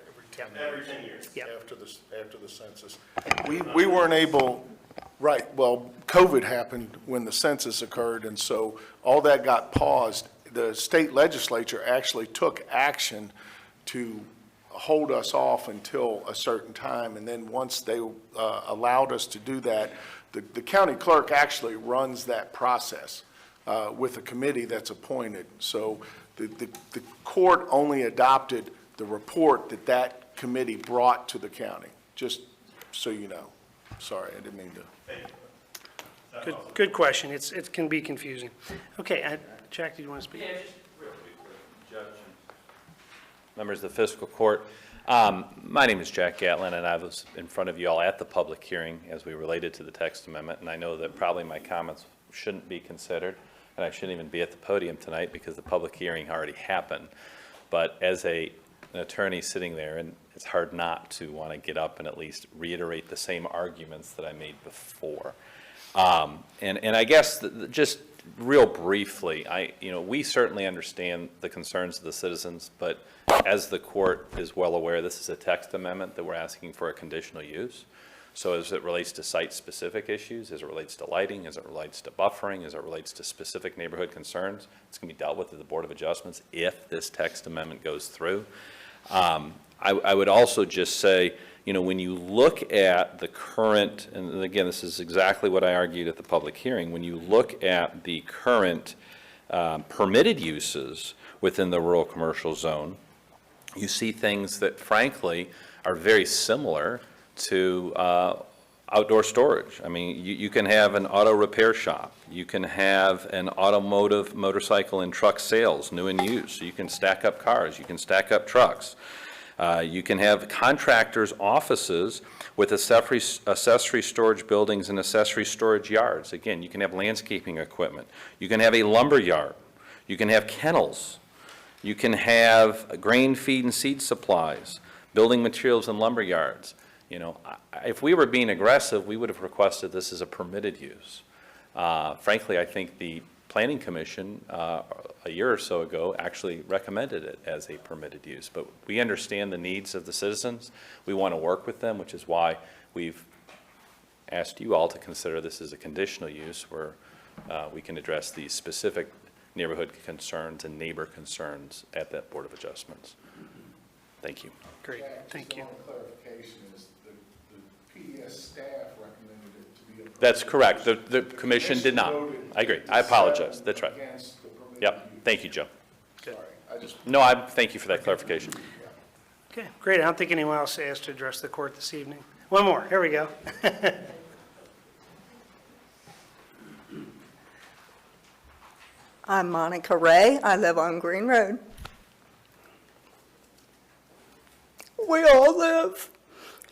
Every 10 years. Yeah. After the census. We weren't able, right, well, COVID happened when the census occurred, and so all that got paused. The state legislature actually took action to hold us off until a certain time, and then once they allowed us to do that, the county clerk actually runs that process with a committee that's appointed. So the court only adopted the report that committee brought to the county, just so you know. Sorry, I didn't mean to. Good question. It can be confusing. Okay, Jack, did you want to speak? Yeah, just real quickly, Judge and members of the fiscal court. My name is Jack Gatlin, and I was in front of you all at the public hearing as we related to the text amendment, and I know that probably my comments shouldn't be considered, and I shouldn't even be at the podium tonight because the public hearing already happened. But as an attorney sitting there, and it's hard not to want to get up and at least reiterate the same arguments that I made before. And I guess just real briefly, we certainly understand the concerns of the citizens, but as the court is well aware, this is a text amendment that we're asking for a conditional use. So as it relates to site-specific issues, as it relates to lighting, as it relates to buffering, as it relates to specific neighborhood concerns, it's going to be dealt with at the Board of Adjustments if this text amendment goes through. I would also just say, when you look at the current, and again, this is exactly what I argued at the public hearing, when you look at the current permitted uses within the rural commercial zone, you see things that frankly are very similar to outdoor storage. I mean, you can have an auto repair shop. You can have an automotive, motorcycle and truck sales, new and used. So you can stack up cars. You can stack up trucks. You can have contractors' offices with accessory storage buildings and accessory storage yards. Again, you can have landscaping equipment. You can have a lumber yard. You can have kennels. You can have grain, feed, and seed supplies, building materials and lumber yards. If we were being aggressive, we would have requested this as a permitted use. Frankly, I think the Planning Commission a year or so ago actually recommended it as a permitted use. But we understand the needs of the citizens. We want to work with them, which is why we've asked you all to consider this as a conditional use where we can address these specific neighborhood concerns and neighbor concerns at that Board of Adjustments. Thank you. Great, thank you. Clarification is the PDS staff recommended it to be a. That's correct. The commission did not. I agree. I apologize. That's right. Yep. Thank you, Joe. Good. No, thank you for that clarification. Okay, great. I don't think anyone else asked to address the court this evening. One more. Here we go. I'm Monica Ray. I live on Green Road. We all live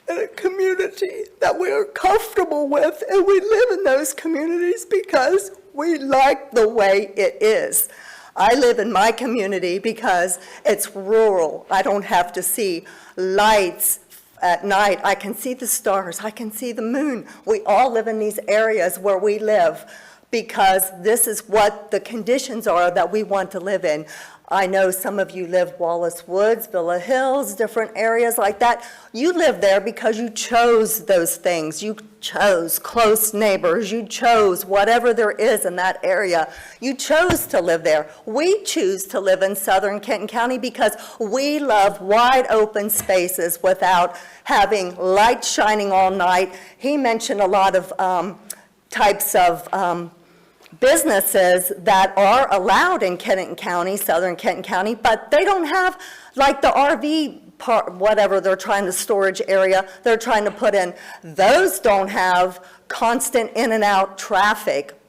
in a community that we are comfortable with, and we live in those communities because we like the way it is. I live in my community because it's rural. I don't have to see lights at night. I can see the stars. I can see the moon. We all live in these areas where we live because this is what the conditions are that we want to live in. I know some of you live Wallace Woods, Villa Hills, different areas like that. You live there because you chose those things. You chose close neighbors. You chose whatever there is in that area. You chose to live there. We choose to live in southern Kenton County because we love wide open spaces without having lights shining all night. He mentioned a lot of types of businesses that are allowed in Kenton County, southern Kenton County, but they don't have like the RV part, whatever they're trying to storage area they're trying to put in. Those don't have constant in and out traffic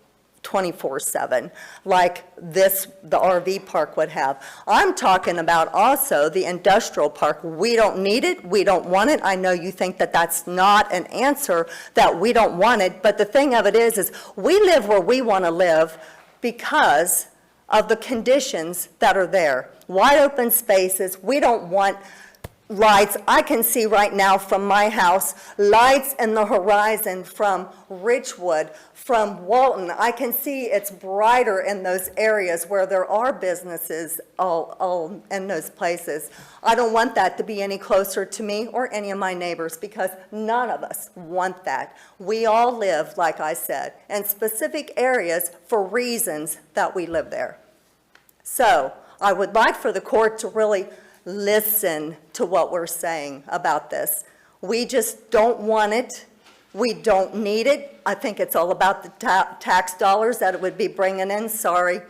24/7 like the RV park would have. I'm talking about also the industrial park. We don't need it. We don't want it. I know you think that that's not an answer, that we don't want it, but the thing of it is we live where we want to live because of the conditions that are there. Wide open spaces. We don't want lights. I can see right now from my house, lights in the horizon from Richwood, from Walton. I can see it's brighter in those areas where there are businesses all in those places. I don't want that to be any closer to me or any of my neighbors because none of us want that. We all live, like I said, in specific areas for reasons that we live there. So I would like for the court to really listen to what we're saying about this. We just don't want it. We don't need it. I think it's all about the tax dollars that it would be bringing in. Sorry,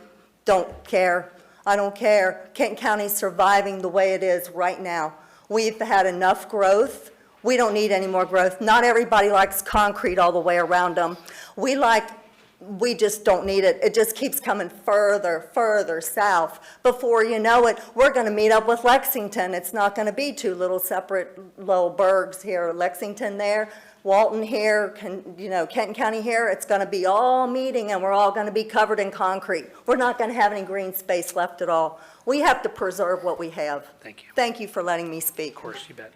don't care. I don't care. Kenton County's surviving the way it is right now. We've had enough growth. We don't need any more growth. Not everybody likes concrete all the way around them. We just don't need it. It just keeps coming further south. Before you know it, we're going to meet up with Lexington. It's not going to be two little separate little burgs here. Lexington there, Walton here, Kenton County here. It's going to be all meeting, and we're all going to be covered in concrete. We're not going to have any green space left at all. We have to preserve what we have. Thank you. Thank you for letting me speak. Of course, you bet.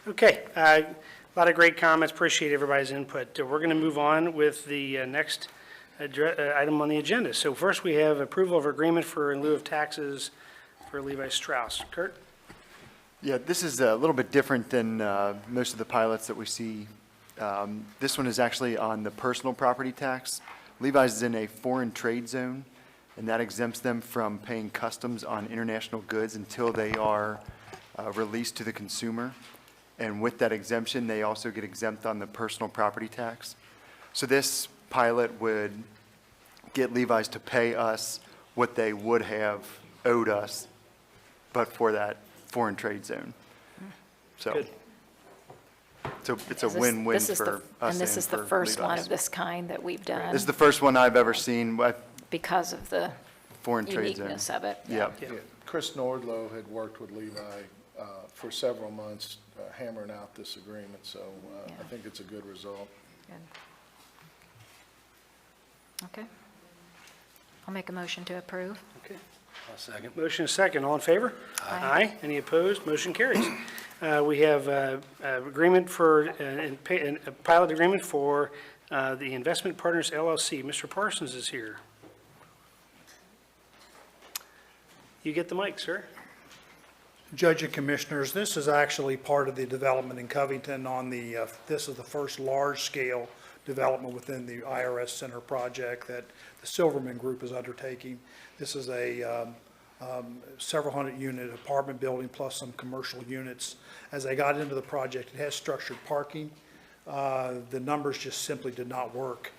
Okay, a lot of great comments. Appreciate everybody's input. We're going to move on with the next item on the agenda. So first we have approval of agreement for in lieu of taxes for Levi Strauss. Kurt? Yeah, this is a little bit different than most of the pilots that we see. This one is actually on the personal property tax. Levi's is in a foreign trade zone, and that exempts them from paying customs on international goods until they are released to the consumer. And with that exemption, they also get exempt on the personal property tax. So this pilot would get Levi's to pay us what they would have owed us, but for that foreign trade zone. So it's a win-win for us. And this is the first one of this kind that we've done. This is the first one I've ever seen. Because of the foreign trade zone. uniqueness of it. Yeah. Chris Nordlow had worked with Levi for several months hammering out this agreement, so I think it's a good result. Good. Okay. I'll make a motion to approve. Okay. I'll second. Motion is second. All in favor? Aye. Any opposed? Motion carries. We have agreement for, a pilot agreement for the Investment Partners LLC. Mr. Parsons is here. You get the mic, sir. Judge and Commissioners, this is actually part of the development in Covington on the, this is the first large-scale development within the IRS Center project that the Silverman Group is undertaking. This is a several hundred unit apartment building plus some commercial units. As I got into the project, it has structured parking. The numbers just simply did not work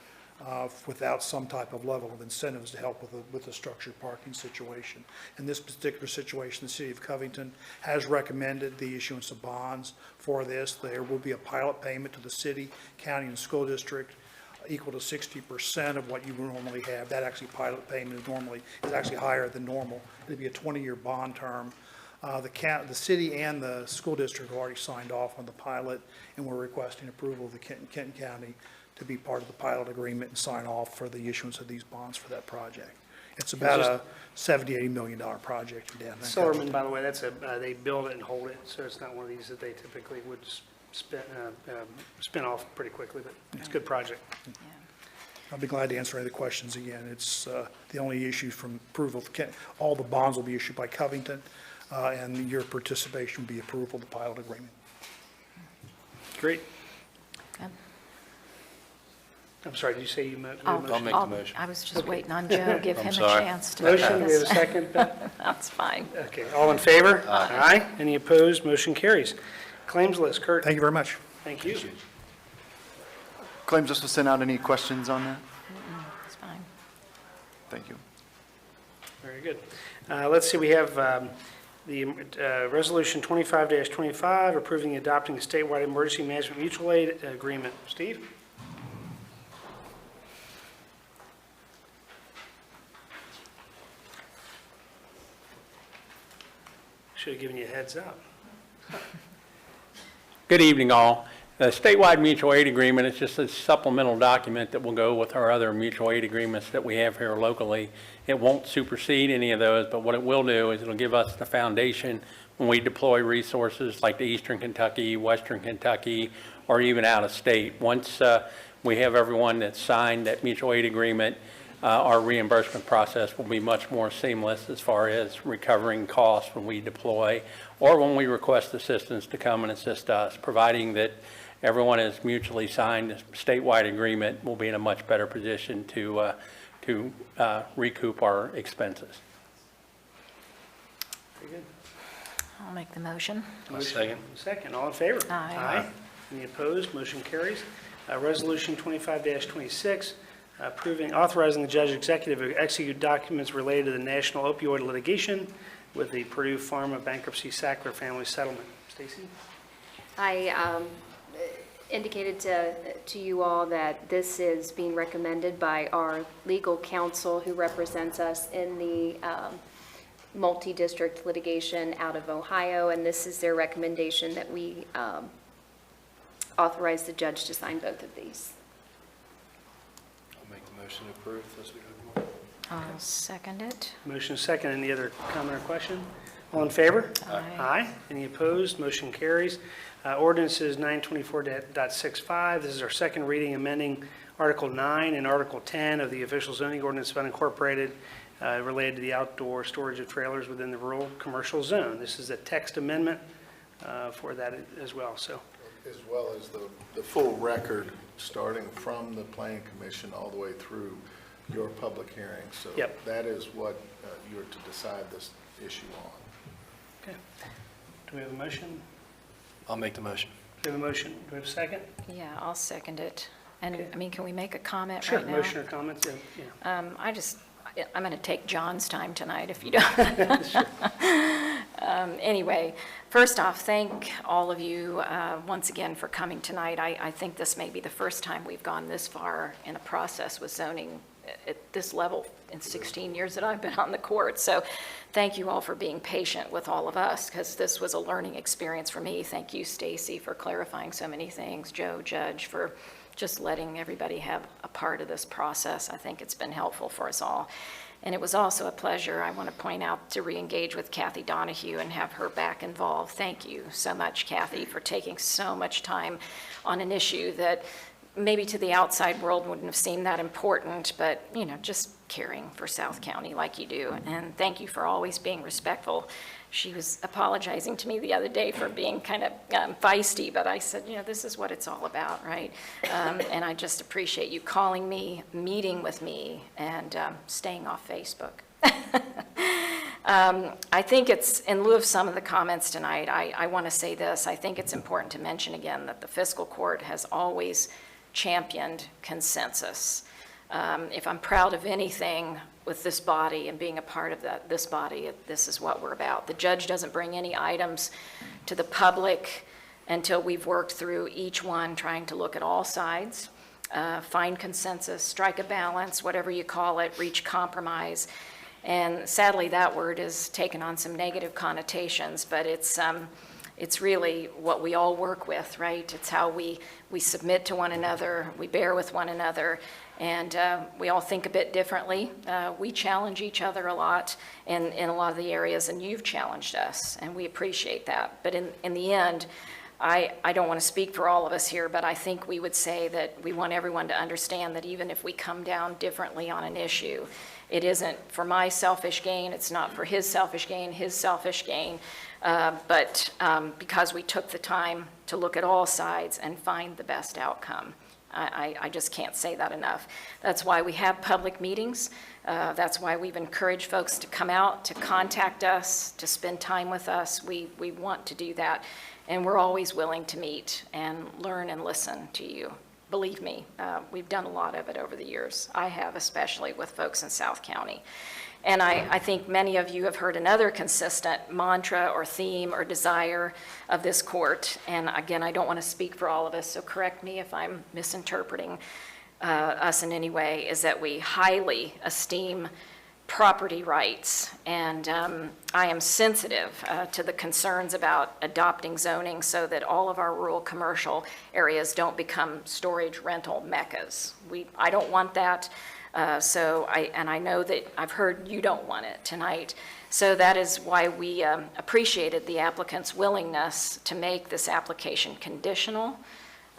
without some type of level of incentives to help with the structured parking situation. In this particular situation, the city of Covington has recommended the issuance of bonds for this. There will be a pilot payment to the city, county, and school district equal to 60% of what you normally have. That actually pilot payment is actually higher than normal. It'll be a 20-year bond term. The city and the school district have already signed off on the pilot, and we're requesting approval of the Kenton County to be part of the pilot agreement and sign off for the issuance of these bonds for that project. It's about a $70-80 million project down there. Silverman, by the way, they build it and hold it, so it's not one of these that they typically would spin off pretty quickly, but it's a good project. I'll be glad to answer any of the questions again. It's the only issue from approval. All the bonds will be issued by Covington, and your participation will be approval of the pilot agreement. Great. Good. I'm sorry, did you say you moved? I'll make the motion. I was just waiting on Joe, give him a sorry. chance to. Motion, we have a second, Beth? That's fine. Okay, all in favor? Aye. Any opposed? Motion carries. Claims list, Kurt. Thank you very much. Thank you. Claims list was sent out. Any questions on that? It's fine. Thank you. Very good. Let's see, we have the Resolution 25-25, approving and adopting a statewide emergency management mutual aid agreement. Steve? Should have given you a heads up. Good evening, all. The statewide mutual aid agreement is just a supplemental document that will go with our other mutual aid agreements that we have here locally. It won't supersede any of those, but what it will do is it'll give us the foundation when we deploy resources like to Eastern Kentucky, Western Kentucky, or even out of state. Once we have everyone that's signed that mutual aid agreement, our reimbursement process will be much more seamless as far as recovering costs when we deploy or when we request assistance to come and assist us. Providing that everyone is mutually signed, this statewide agreement will be in a much better position to recoup our expenses. Very good. I'll make the motion. Second, all in favor? Aye. Any opposed? Motion carries. Resolution 25-26, authorizing the judge executive to execute documents related to the national opioid litigation with the Purdue Pharma bankruptcy Sackler family settlement. Stacy? I indicated to you all that this is being recommended by our legal counsel who represents us in the multi-district litigation out of Ohio, and this is their recommendation that we authorize the judge to sign both of these. I'll make the motion to approve as we go forward. I'll second it. Motion is second. Any other comment or question? All in favor? Aye. Any opposed? Motion carries. Ordinance is 924.65. This is our second reading, amending Article 9 and Article 10 of the official zoning ordinance of unincorporated related to the outdoor storage of trailers within the rural commercial zone. This is a text amendment for that as well. So, As well as the full record, starting from the planning commission all the way through your public hearing. So Yep. that is what you're to decide this issue on. okay. Do we have a motion? I'll make the motion. Do we have a motion? Do we have a second? Yeah, I'll second it. And, I mean, can we make a comment Sure. right now? Motion or comments? Yeah. I'm going to take John's time tonight if you don't. Anyway, first off, thank all of you once again for coming tonight. I think this may be the first time we've gone this far in a process with zoning at this level in 16 years that I've been on the court. So thank you all for being patient with all of us, because this was a learning experience for me. Thank you, Stacy, for clarifying so many things. Joe, Judge, for just letting everybody have a part of this process. I think it's been helpful for us all. And it was also a pleasure, I want to point out, to re-engage with Kathy Donahue and have her back involved. Thank you so much, Kathy, for taking so much time on an issue that maybe to the outside world wouldn't have seemed that important, but, you know, just caring for South County like you do. And thank you for always being respectful. She was apologizing to me the other day for being kind of feisty, but I said, you know, this is what it's all about, right? And I just appreciate you calling me, meeting with me, and staying off Facebook. I think it's, in lieu of some of the comments tonight, I want to say this. I think it's important to mention again that the fiscal court has always championed consensus. If I'm proud of anything with this body and being a part of this body, this is what we're about. The judge doesn't bring any items to the public until we've worked through each one, trying to look at all sides, find consensus, strike a balance, whatever you call it, reach compromise. And sadly, that word has taken on some negative connotations, but it's really what we all work with, right? It's how we submit to one another, we bear with one another, and we all think a bit differently. We challenge each other a lot in a lot of the areas, and you've challenged us, and we appreciate that. But in the end, I don't want to speak for all of us here, but I think we would say that we want everyone to understand that even if we come down differently on an issue, it isn't for my selfish gain, it's not for his selfish gain, but because we took the time to look at all sides and find the best outcome. I just can't say that enough. That's why we have public meetings. That's why we've encouraged folks to come out, to contact us, to spend time with us. We want to do that. And we're always willing to meet and learn and listen to you. Believe me, we've done a lot of it over the years. I have, especially with folks in South County. And I think many of you have heard another consistent mantra or theme or desire of this court. And again, I don't want to speak for all of us, so correct me if I'm misinterpreting us in any way, is that we highly esteem property rights. And I am sensitive to the concerns about adopting zoning so that all of our rural commercial areas don't become storage rental meccas. I don't want that. And I know that I've heard you don't want it tonight. So that is why we appreciated the applicant's willingness to make this application conditional.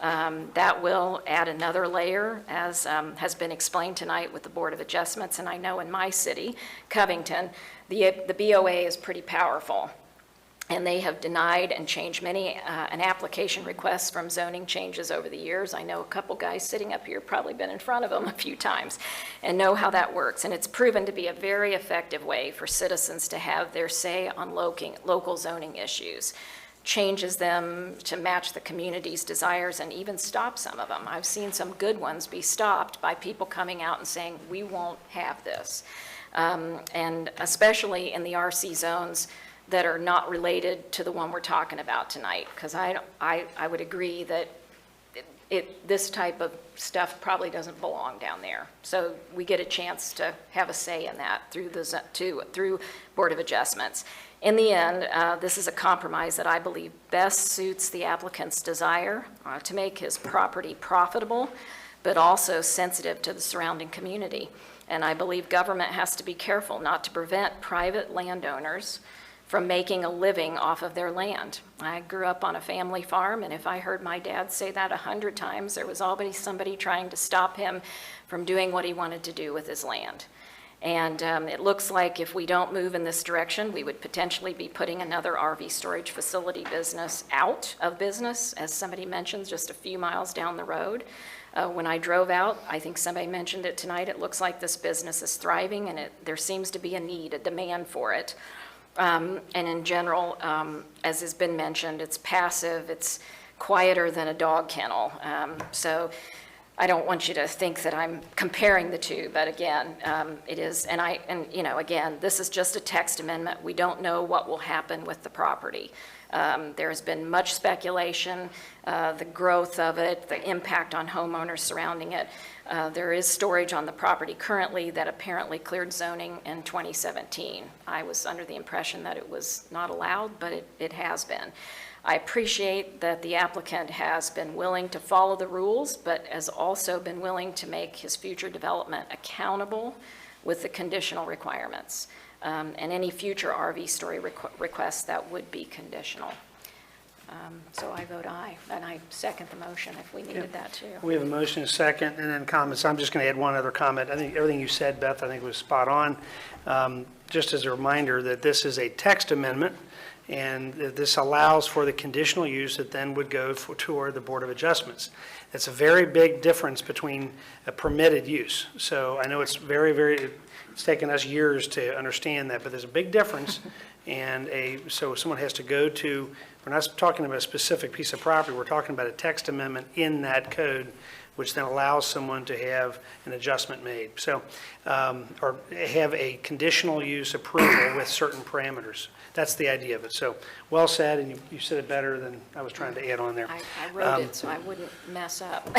That will add another layer, as has been explained tonight with the Board of Adjustments. And I know in my city, Covington, the BOA is pretty powerful. And they have denied and changed many an application requests from zoning changes over the years. I know a couple guys sitting up here probably been in front of them a few times and know how that works. And it's proven to be a very effective way for citizens to have their say on local zoning issues. Changes them to match the community's desires and even stop some of them. I've seen some good ones be stopped by people coming out and saying, we won't have this. And especially in the RC zones that are not related to the one we're talking about tonight, because I would agree that this type of stuff probably doesn't belong down there. So we get a chance to have a say in that through Board of Adjustments. In the end, this is a compromise that I believe best suits the applicant's desire to make his property profitable, but also sensitive to the surrounding community. And I believe government has to be careful not to prevent private landowners from making a living off of their land. I grew up on a family farm, and if I heard my dad say that 100 times, there was always somebody trying to stop him from doing what he wanted to do with his land. And it looks like if we don't move in this direction, we would potentially be putting another RV storage facility business out of business, as somebody mentioned, just a few miles down the road. When I drove out, I think somebody mentioned it tonight, it looks like this business is thriving, and there seems to be a need, a demand for it. And in general, as has been mentioned, it's passive, it's quieter than a dog kennel. So I don't want you to think that I'm comparing the two, but again, it is, and you know, again, this is just a text amendment. We don't know what will happen with the property. There has been much speculation, the growth of it, the impact on homeowners surrounding it. There is storage on the property currently that apparently cleared zoning in 2017. I was under the impression that it was not allowed, but it has been. I appreciate that the applicant has been willing to follow the rules, but has also been willing to make his future development accountable with the conditional requirements. And any future RV story requests that would be conditional. So I vote aye, and I second the motion if we needed that too. We have a motion, a second, and then comments. I'm just going to add one other comment. I think everything you said, Beth, I think was spot on. Just as a reminder that this is a text amendment, and this allows for the conditional use that then would go toward the Board of Adjustments. It's a very big difference between a permitted use. So I know it's it's taken us years to understand that, but there's a big difference. And so someone has to go to, we're not talking about a specific piece of property, we're talking about a text amendment in that code which then allows someone to have an adjustment made. So, or have a conditional use approval with certain parameters. That's the idea of it. So, well said, and you said it better than I was trying to add on there. I wrote it so I wouldn't mess up.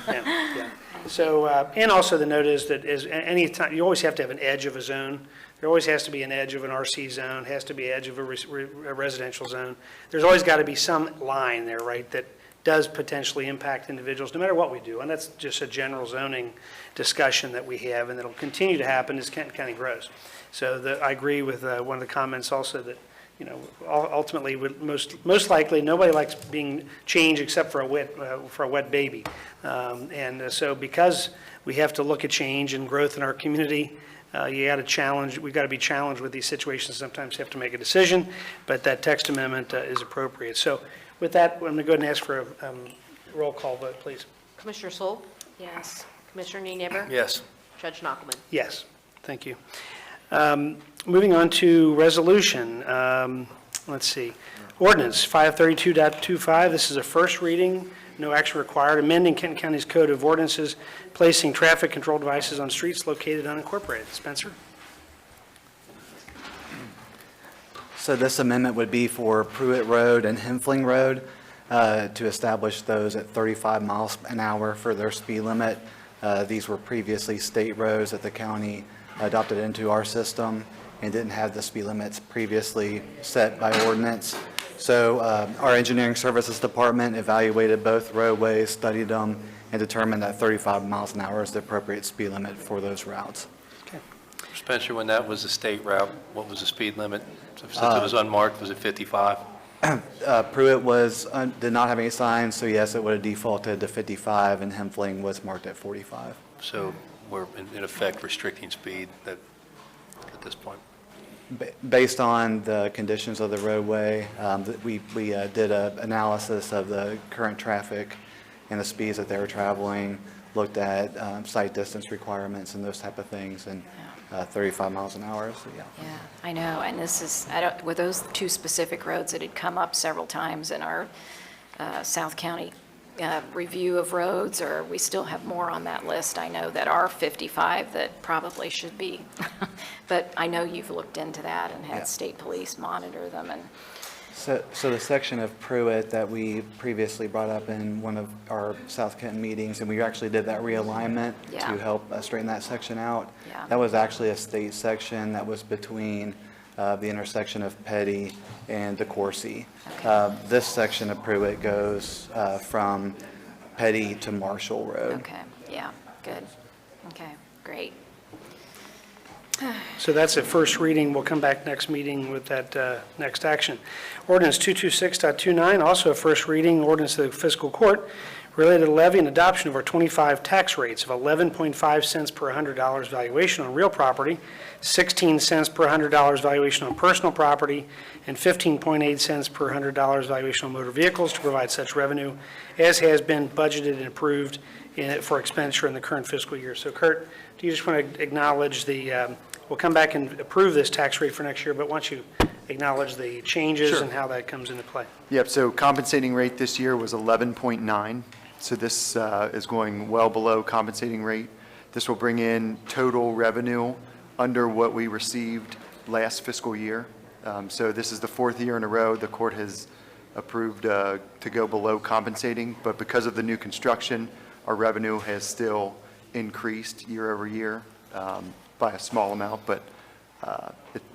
Yeah. So, and also the note is that any time, you always have to have an edge of a zone. There always has to be an edge of an RC zone, has to be edge of a residential zone. There's always got to be some line there, right, that does potentially impact individuals, no matter what we do. And that's just a general zoning discussion that we have, and that'll continue to happen as Kenton County grows. So I agree with one of the comments also that, you know, ultimately, most likely, nobody likes being changed except for a wet baby. And so because we have to look at change and growth in our community, we've got to be challenged with these situations. Sometimes you have to make a decision, but that text amendment is appropriate. So with that, I'm going to go ahead and ask for a roll call vote, please. Commissioner Soul? Yes. Commissioner Nienaber? Yes. Judge Nachman? Yes, thank you. Moving on to resolution, let's see. Ordinance 532.25, this is a first reading, no action required, amending Kenton County's Code of Ordinances, placing traffic control devices on streets located unincorporated. Spencer? So this amendment would be for Pruitt Road and Hemfling Road to establish those at 35 miles an hour for their speed limit. These were previously state roads that the county adopted into our system and didn't have the speed limits previously set by ordinance. So our engineering services department evaluated both roadways, studied them, and determined that 35 miles an hour is the appropriate speed limit for those routes. Spencer, when that was the state route, what was the speed limit? Since it was unmarked, was it 55? Pruitt did not have any signs, so yes, it would have defaulted to 55, and Hemfling was marked at 45. So we're in effect restricting speed at this point? Based on the conditions of the roadway, we did an analysis of the current traffic and the speeds that they were traveling, looked at sight distance requirements and those type of things, and 35 miles an hour, so yeah. Yeah, I know, and this is, with those two specific roads, it had come up several times in our South County review of roads, or we still have more on that list. I know that are 55 that probably should be, but I know you've looked into that and had state police monitor them. And So the section of Pruitt that we previously brought up in one of our South Kenton meetings, and we actually did that realignment to help straighten that section out. Yeah. That was actually a state section that was between the intersection of Petty and DeCourcy. This section of Pruitt goes from Petty to Marshall Road. okay, yeah, good. Okay, great. So that's a first reading. We'll come back next meeting with that next action. Ordinance 226.29, also a first reading, ordinance of the fiscal court related to levy and adoption of our 25 tax rates of 11.5 cents per $100 valuation on real property, 16 cents per $100 valuation on personal property, and 15.8 cents per $100 valuation on motor vehicles to provide such revenue as has been budgeted and approved for expenditure in the current fiscal year. So Kurt, do you just want to acknowledge we'll come back and approve this tax rate for next year, but why don't you acknowledge the changes Sure. and how that comes into play? Yep, so compensating rate this year was 11.9, so this is going well below compensating rate. This will bring in total revenue under what we received last fiscal year. So this is the fourth year in a row the court has approved to go below compensating, but because of the new construction, our revenue has still increased year over year by a small amount, but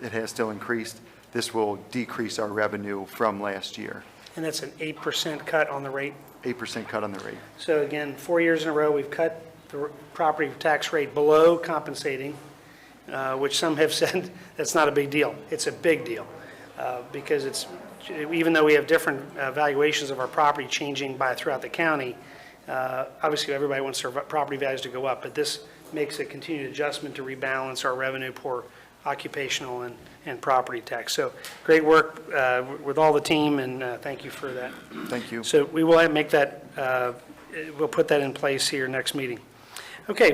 it has still increased. This will decrease our revenue from last year. And that's an 8% cut on the rate? 8% cut on the rate. So again, 4 years in a row, we've cut the property tax rate below compensating, which some have said that's not a big deal. It's a big deal because even though we have different valuations of our property changing throughout the county, obviously everybody wants their property values to go up, but this makes a continued adjustment to rebalance our revenue for occupational and property tax. So great work with all the team, and thank you for that. Thank you. So we will make that, we'll put that in place here next meeting. Okay,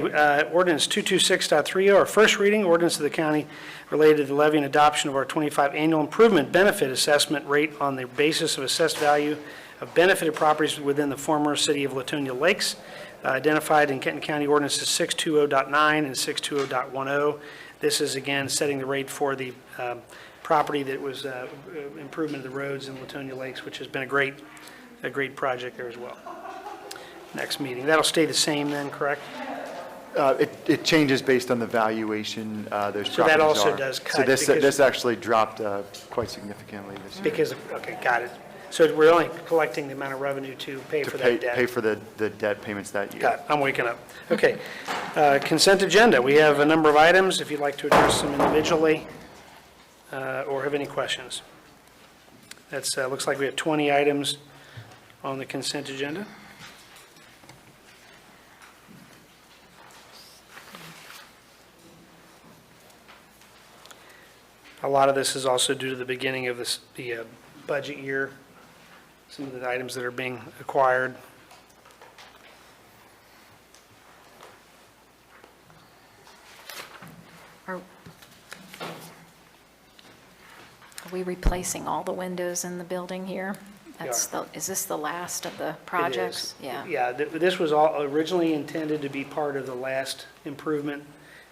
ordinance 226.30, our first reading, ordinance of the county related to the levy and adoption of our 25 annual improvement benefit assessment rate on the basis of assessed value of benefited properties within the former city of Latonia Lakes. identified in Kenton County ordinances 620.9 and 620.10. This is, again, setting the rate for the property that was improvement of the roads in Latonia Lakes, which has been a great project there as well. Next meeting. That'll stay the same then, correct? It changes based on the valuation those properties are. So that also does cut. So this because- actually dropped quite significantly this year. Because, okay, got it. So we're only collecting the amount of revenue to pay for that debt. Pay for the debt payments that year. Got it. I'm waking up. Okay. Consent agenda. We have a number of items, if you'd like to address them individually or have any questions. That's, looks like we have 20 items on the consent agenda. A lot of this is also due to the beginning of the budget year, some of the items that are being acquired. Are we replacing all the windows in the building here? Is this the last of the projects? It is. Yeah, this was all originally intended to be part of the last improvement,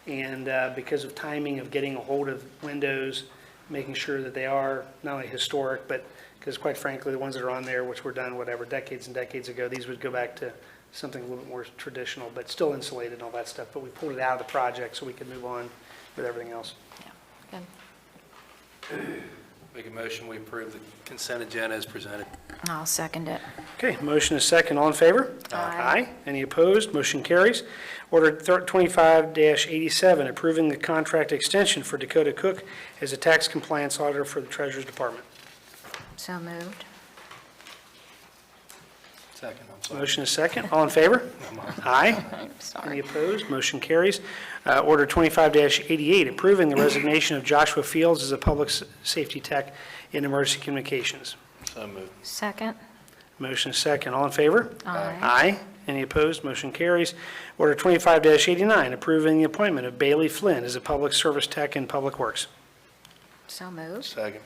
and because of timing of getting a hold of windows, making sure that they are not only historic, but because quite frankly, the ones that are on there, which were done, whatever, decades and decades ago, these would go back to something a little bit more traditional, but still insulated and all that stuff, but we pulled it out of the project so we could move on with everything else. Yeah, good. Make a motion, we approve the consent agenda as presented. I'll second it. Okay, motion is second. All in favor? Aye. Any opposed? Motion carries. Order 25-87, approving the contract extension for Dakota Cook as a tax compliance auditor for the Treasurer's Department. So moved. Second, I'm sorry. Motion is second. All in favor? Aye. Any opposed? Motion carries. Order 25-88, approving the resignation of Joshua Fields as a public safety tech in emergency communications. So moved. Second. Motion is second. All in favor? Aye. Aye. Any opposed? Motion carries. Order 25-89, approving the appointment of Bailey Flynn as a public service tech in Public Works. So moved. Second.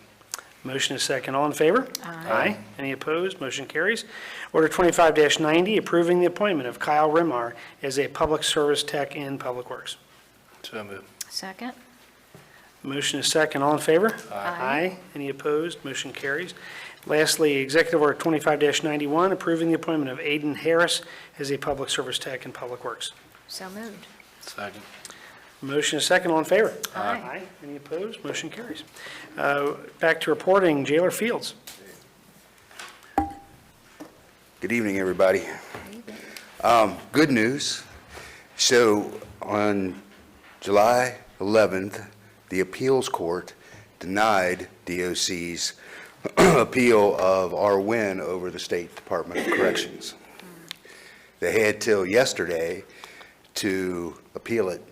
Motion is second. All in favor? Aye. Any opposed? Motion carries. Order 25-90, approving the appointment of Kyle Rimar as a public service tech in Public Works. So moved. Second. Motion is second. All in favor? Aye. Any opposed? Motion carries. Lastly, Executive Order 25-91, approving the appointment of Aiden Harris as a public service tech in Public Works. So moved. Second. Motion is second. All in favor? Aye. Any opposed? Motion carries. Back to reporting, Jailer Fields. Good evening, everybody. Good news. So on July 11th, the appeals court denied DOC's appeal of our win over the State Department of Corrections. They had till yesterday to appeal it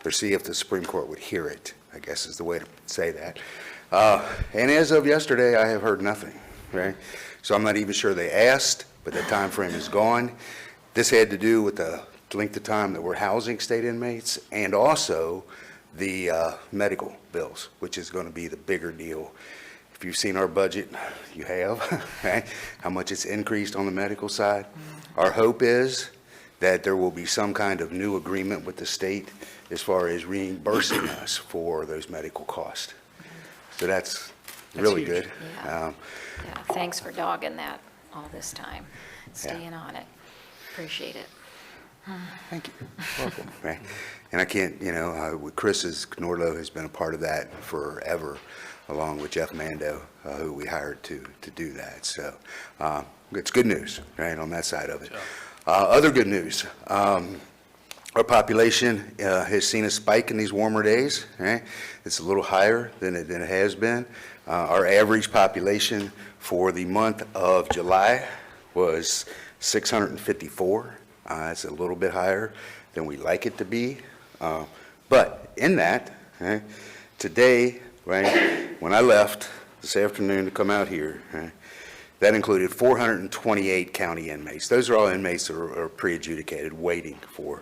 or see if the Supreme Court would hear it, I guess is the way to say that. And as of yesterday, I have heard nothing, right? So I'm not even sure they asked, but the time frame is gone. This had to do with the length of time that we're housing state inmates and also the medical bills, which is going to be the bigger deal. If you've seen our budget, you have, right? How much it's increased on the medical side. Our hope is that there will be some kind of new agreement with the state as far as reimbursing us for those medical costs. So that's really huge. good. Yeah, thanks for dogging that all this time, staying on it. Appreciate it. Thank you. Welcome. Right. And I can't, Chris's Nordlow has been a part of that forever, along with Jeff Mando, who we hired to do that. So it's good news, right, on that side of it. Other good news, our population has seen a spike in these warmer days, right? It's a little higher than it has been. Our average population for the month of July was 654. It's a little bit higher than we like it to be. But in that, right, today, right, when I left this afternoon to come out here, right, that included 428 county inmates. Those are all inmates that are pre-adjudicated, waiting for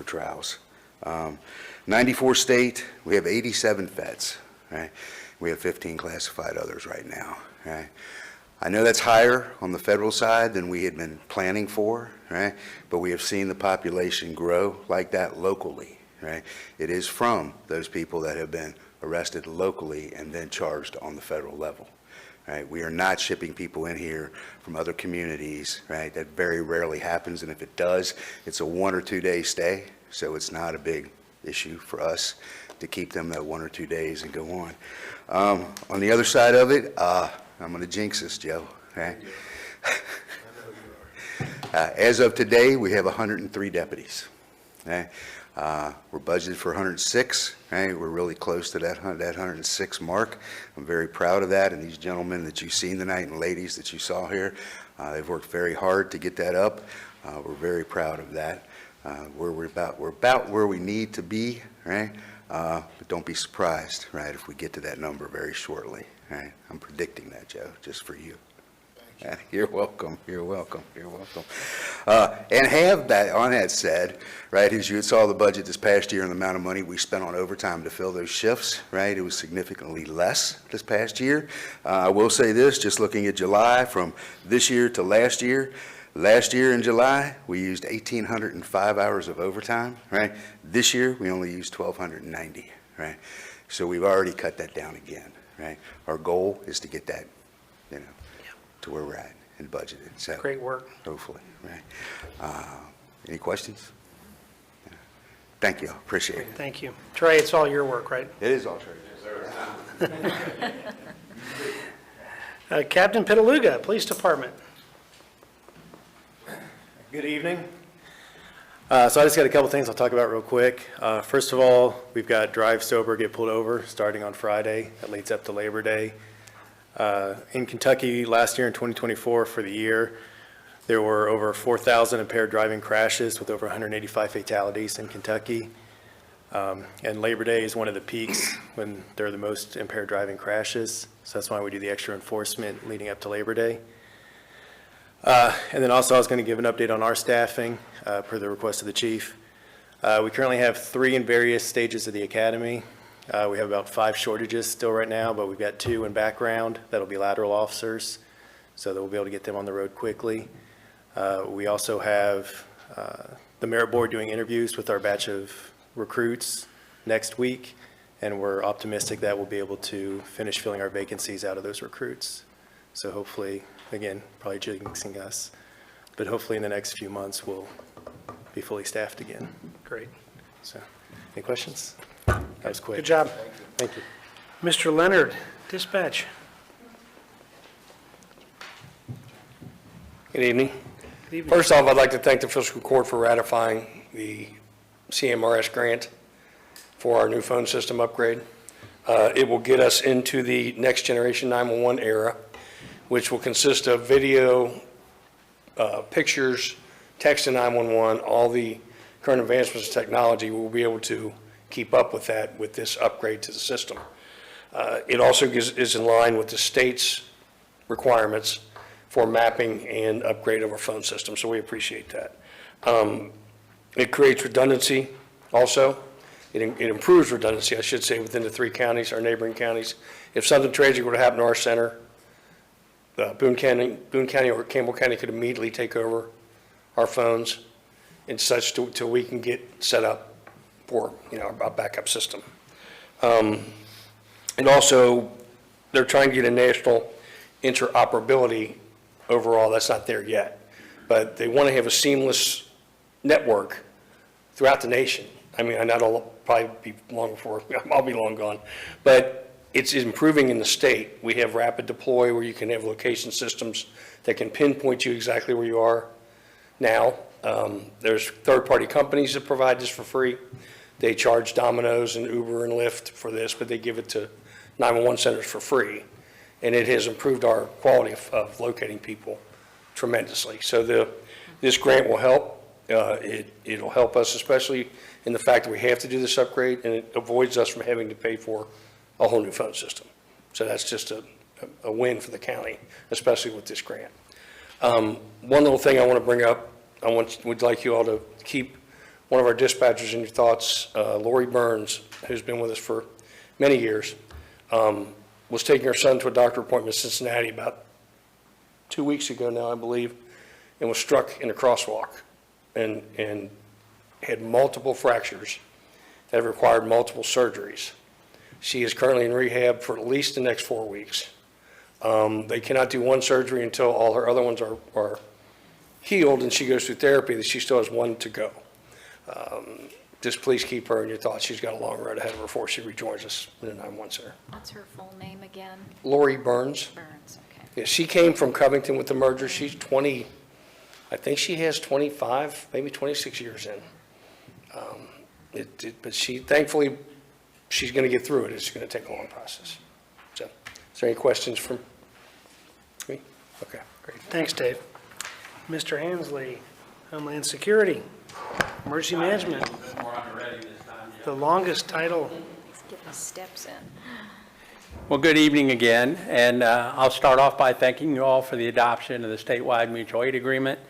trials. 94 state, we have 87 feds, right? We have 15 classified others right now, right? I know that's higher on the federal side than we had been planning for, right? But we have seen the population grow like that locally, right? It is from those people that have been arrested locally and then charged on the federal level, right? We are not shipping people in here from other communities, right? That very rarely happens, and if it does, it's a 1 or 2 day stay, so it's not a big issue for us to keep them that 1 or 2 days and go on. On the other side of it, I'm going to jinx this, Joe, right? As of today, we have 103 deputies, okay? We're budgeted for 106, right? We're really close to that 106 mark. I'm very proud of that, and these gentlemen that you've seen tonight and ladies that you saw here, they've worked very hard to get that up. We're very proud of that. We're about where we need to be, right? But don't be surprised, right, if we get to that number very shortly, right? I'm predicting that, Joe, just for you. You're welcome. You're welcome. You're welcome. And on that said, right, as you saw the budget this past year and the amount of money we spent on overtime to fill those shifts, right, it was significantly less this past year. I will say this, just looking at July from this year to last year in July, we used 1,805 hours of overtime, right? This year, we only used 1,290, right? So we've already cut that down again, right? Our goal is to get that, to where we're at and budgeted. So Great work. hopefully, right? Any questions? Yeah. Thank you. Appreciate it. Thank you. Trey, it's all your work, right? It is all true. Captain Pitaluga, Police Department. Good evening. So I just got a couple things I'll talk about real quick. First of all, we've got Drive Sober, Get Pulled Over starting on Friday. That leads up to Labor Day. In Kentucky last year in 2024 for the year, there were over 4,000 impaired driving crashes with over 185 fatalities in Kentucky. And Labor Day is one of the peaks when there are the most impaired driving crashes. So that's why we do the extra enforcement leading up to Labor Day. And then also I was going to give an update on our staffing per the request of the chief. We currently have 3 in various stages of the academy. We have about 5 shortages still right now, but we've got 2 in background that'll be lateral officers, so that we'll be able to get them on the road quickly. We also have the merit board doing interviews with our batch of recruits next week, and we're optimistic that we'll be able to finish filling our vacancies out of those recruits. So hopefully, again, probably jinxing us, but hopefully in the next few months we'll be fully staffed again. Great. So, any questions? That was quick. Good job. Thank you. Mr. Leonard, Dispatch. Good evening. Good evening. First off, I'd like to thank the fiscal court for ratifying the CMRS grant for our new phone system upgrade. It will get us into the next generation 911 era, which will consist of video, pictures, text to 911, all the current advancements in technology. We'll be able to keep up with that with this upgrade to the system. It also is in line with the state's requirements for mapping and upgrade of our phone system, so we appreciate that. It creates redundancy also. It improves redundancy, I should say, within the 3 counties, our neighboring counties. If something tragic were to happen to our center, Boone County or Campbell County could immediately take over our phones and such till we can get set up for, our backup system. And also, they're trying to get a national interoperability overall. That's not there yet. But they want to have a seamless network throughout the nation. I mean, I know it'll probably be long before, I'll be long gone. But it's improving in the state. We have rapid deploy where you can have location systems that can pinpoint you exactly where you are now. There's third-party companies that provide this for free. They charge Domino's and Uber and Lyft for this, but they give it to 911 centers for free. And it has improved our quality of locating people tremendously. So this grant will help. It'll help us, especially in the fact that we have to do this upgrade, and it avoids us from having to pay for a whole new phone system. So that's just a win for the county, especially with this grant. One little thing I want to bring up, would like you all to keep one of our dispatchers in your thoughts. Lori Burns, who's been with us for many years, was taking her son to a doctor appointment in Cincinnati about 2 weeks ago now, I believe, and was struck in a crosswalk and had multiple fractures that have required multiple surgeries. She is currently in rehab for at least the next 4 weeks. They cannot do one surgery until all her other ones are healed and she goes through therapy, that she still has one to go. Just please keep her in your thoughts. She's got a long road ahead of her before she rejoins us in the 911 center. What's her full name again? Lori Burns. Burns, okay. Yeah, she came from Covington with the merger. She's 20, I think she has 25, maybe 26 years in. But she, thankfully, she's going to get through it. It's going to take a long process. So, is there any questions from me? Okay, great. Thanks, Dave. Mr. Hansley, Homeland Security, Emergency Management. The longest title. He's getting steps in. Well, good evening again, and I'll start off by thanking you all for the adoption of the statewide mutual aid agreement,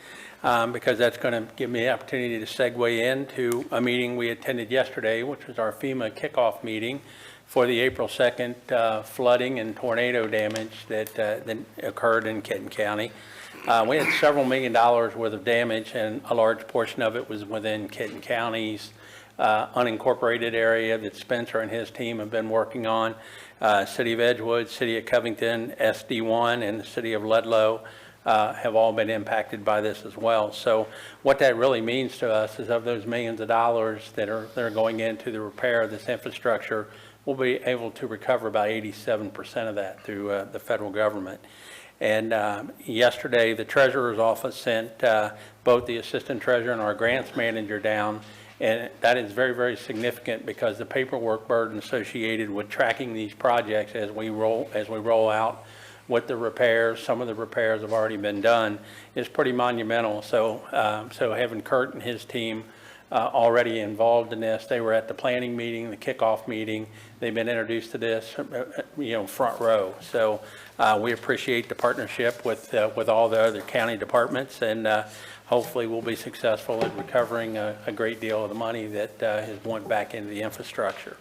because that's going to give me the opportunity to segue into a meeting we attended yesterday, which was our FEMA kickoff meeting for the April 2nd flooding and tornado damage that occurred in Kenton County. We had several $1 million worth of damage, and a large portion of it was within Kenton County's unincorporated area that Spencer and his team have been working on. City of Edgewood, City of Covington, SD1, and the City of Ludlow have all been impacted by this as well. So what that really means to us is, of those millions of dollars that are going into the repair of this infrastructure, we'll be able to recover about 87% of that through the federal government. And yesterday, the treasurer's office sent both the assistant treasurer and our grants manager down. And that is very, very significant, because the paperwork burden associated with tracking these projects as we roll out with the repairs, some of the repairs have already been done, is pretty monumental. So having Kurt and his team already involved in this, they were at the planning meeting, the kickoff meeting. They've been introduced to this, front row. So we appreciate the partnership with all the other county departments, and hopefully we'll be successful at recovering a great deal of the money that has went back into the infrastructure.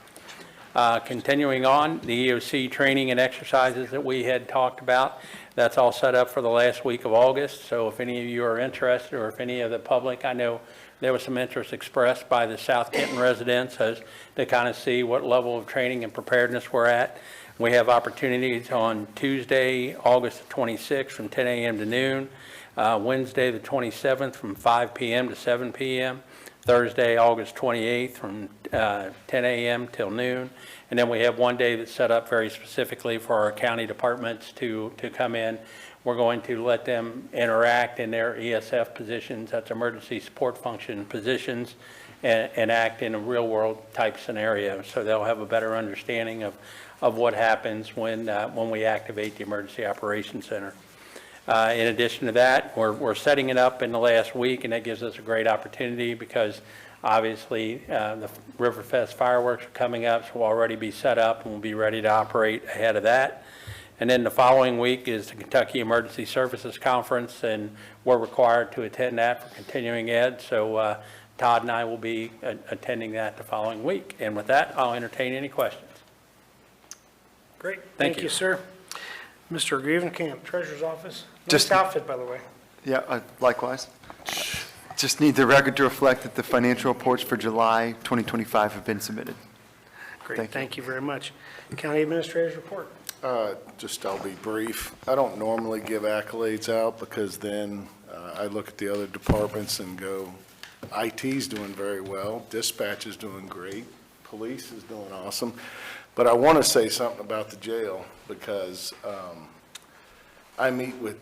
Continuing on, the EOC training and exercises that we had talked about, that's all set up for the last week of August. So if any of you are interested, or if any of the public, I know there was some interest expressed by the South Kenton residents as to kind of see what level of training and preparedness we're at. We have opportunities on Tuesday, August the 26th from 10 a.m. to noon, Wednesday the 27th from 5 p.m. to 7 p.m., Thursday, August 28th from 10 a.m. till noon. And then we have one day that's set up very specifically for our county departments to come in. We're going to let them interact in their ESF positions, that's emergency support function positions, and act in a real world type scenario. So they'll have a better understanding of what happens when we activate the Emergency Operations Center. In addition to that, we're setting it up in the last week, and that gives us a great opportunity, because obviously the Riverfest fireworks are coming up, so we'll already be set up and we'll be ready to operate ahead of that. And then the following week is the Kentucky Emergency Services Conference, and we're required to attend that for continuing ed. So Todd and I will be attending that the following week. And with that, I'll entertain any questions. Great. Thank Thank you. you, sir. Mr. Grievenkamp, Treasurer's Office. Just- Nice outfit, by the way. Yeah, likewise. Just need the record to reflect that the financial reports for July 2025 have been submitted. Great. Thank you very much. County Administrator's Report. I'll be brief. I don't normally give accolades out, because then I look at the other departments and go, IT's doing very well, dispatch is doing great, police is doing awesome. But I want to say something about the jail, because I meet with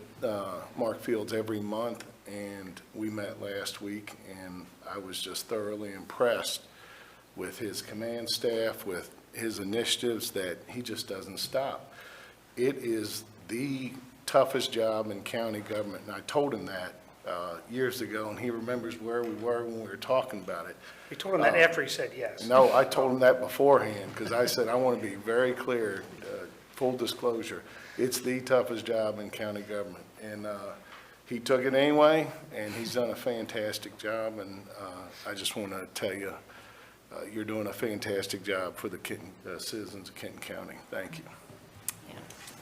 Mark Fields every month, and we met last week, and I was just thoroughly impressed with his command staff, with his initiatives, that he just doesn't stop. It is the toughest job in county government, and I told him that years ago, and he remembers where we were when we were talking about it. We told him that after he said yes. No, I told him that beforehand, because I said, I want to be very clear, full disclosure, it's the toughest job in county government. And he took it anyway, and he's done a fantastic job, and I just want to tell you, you're doing a fantastic job for the citizens of Kenton County. Thank you.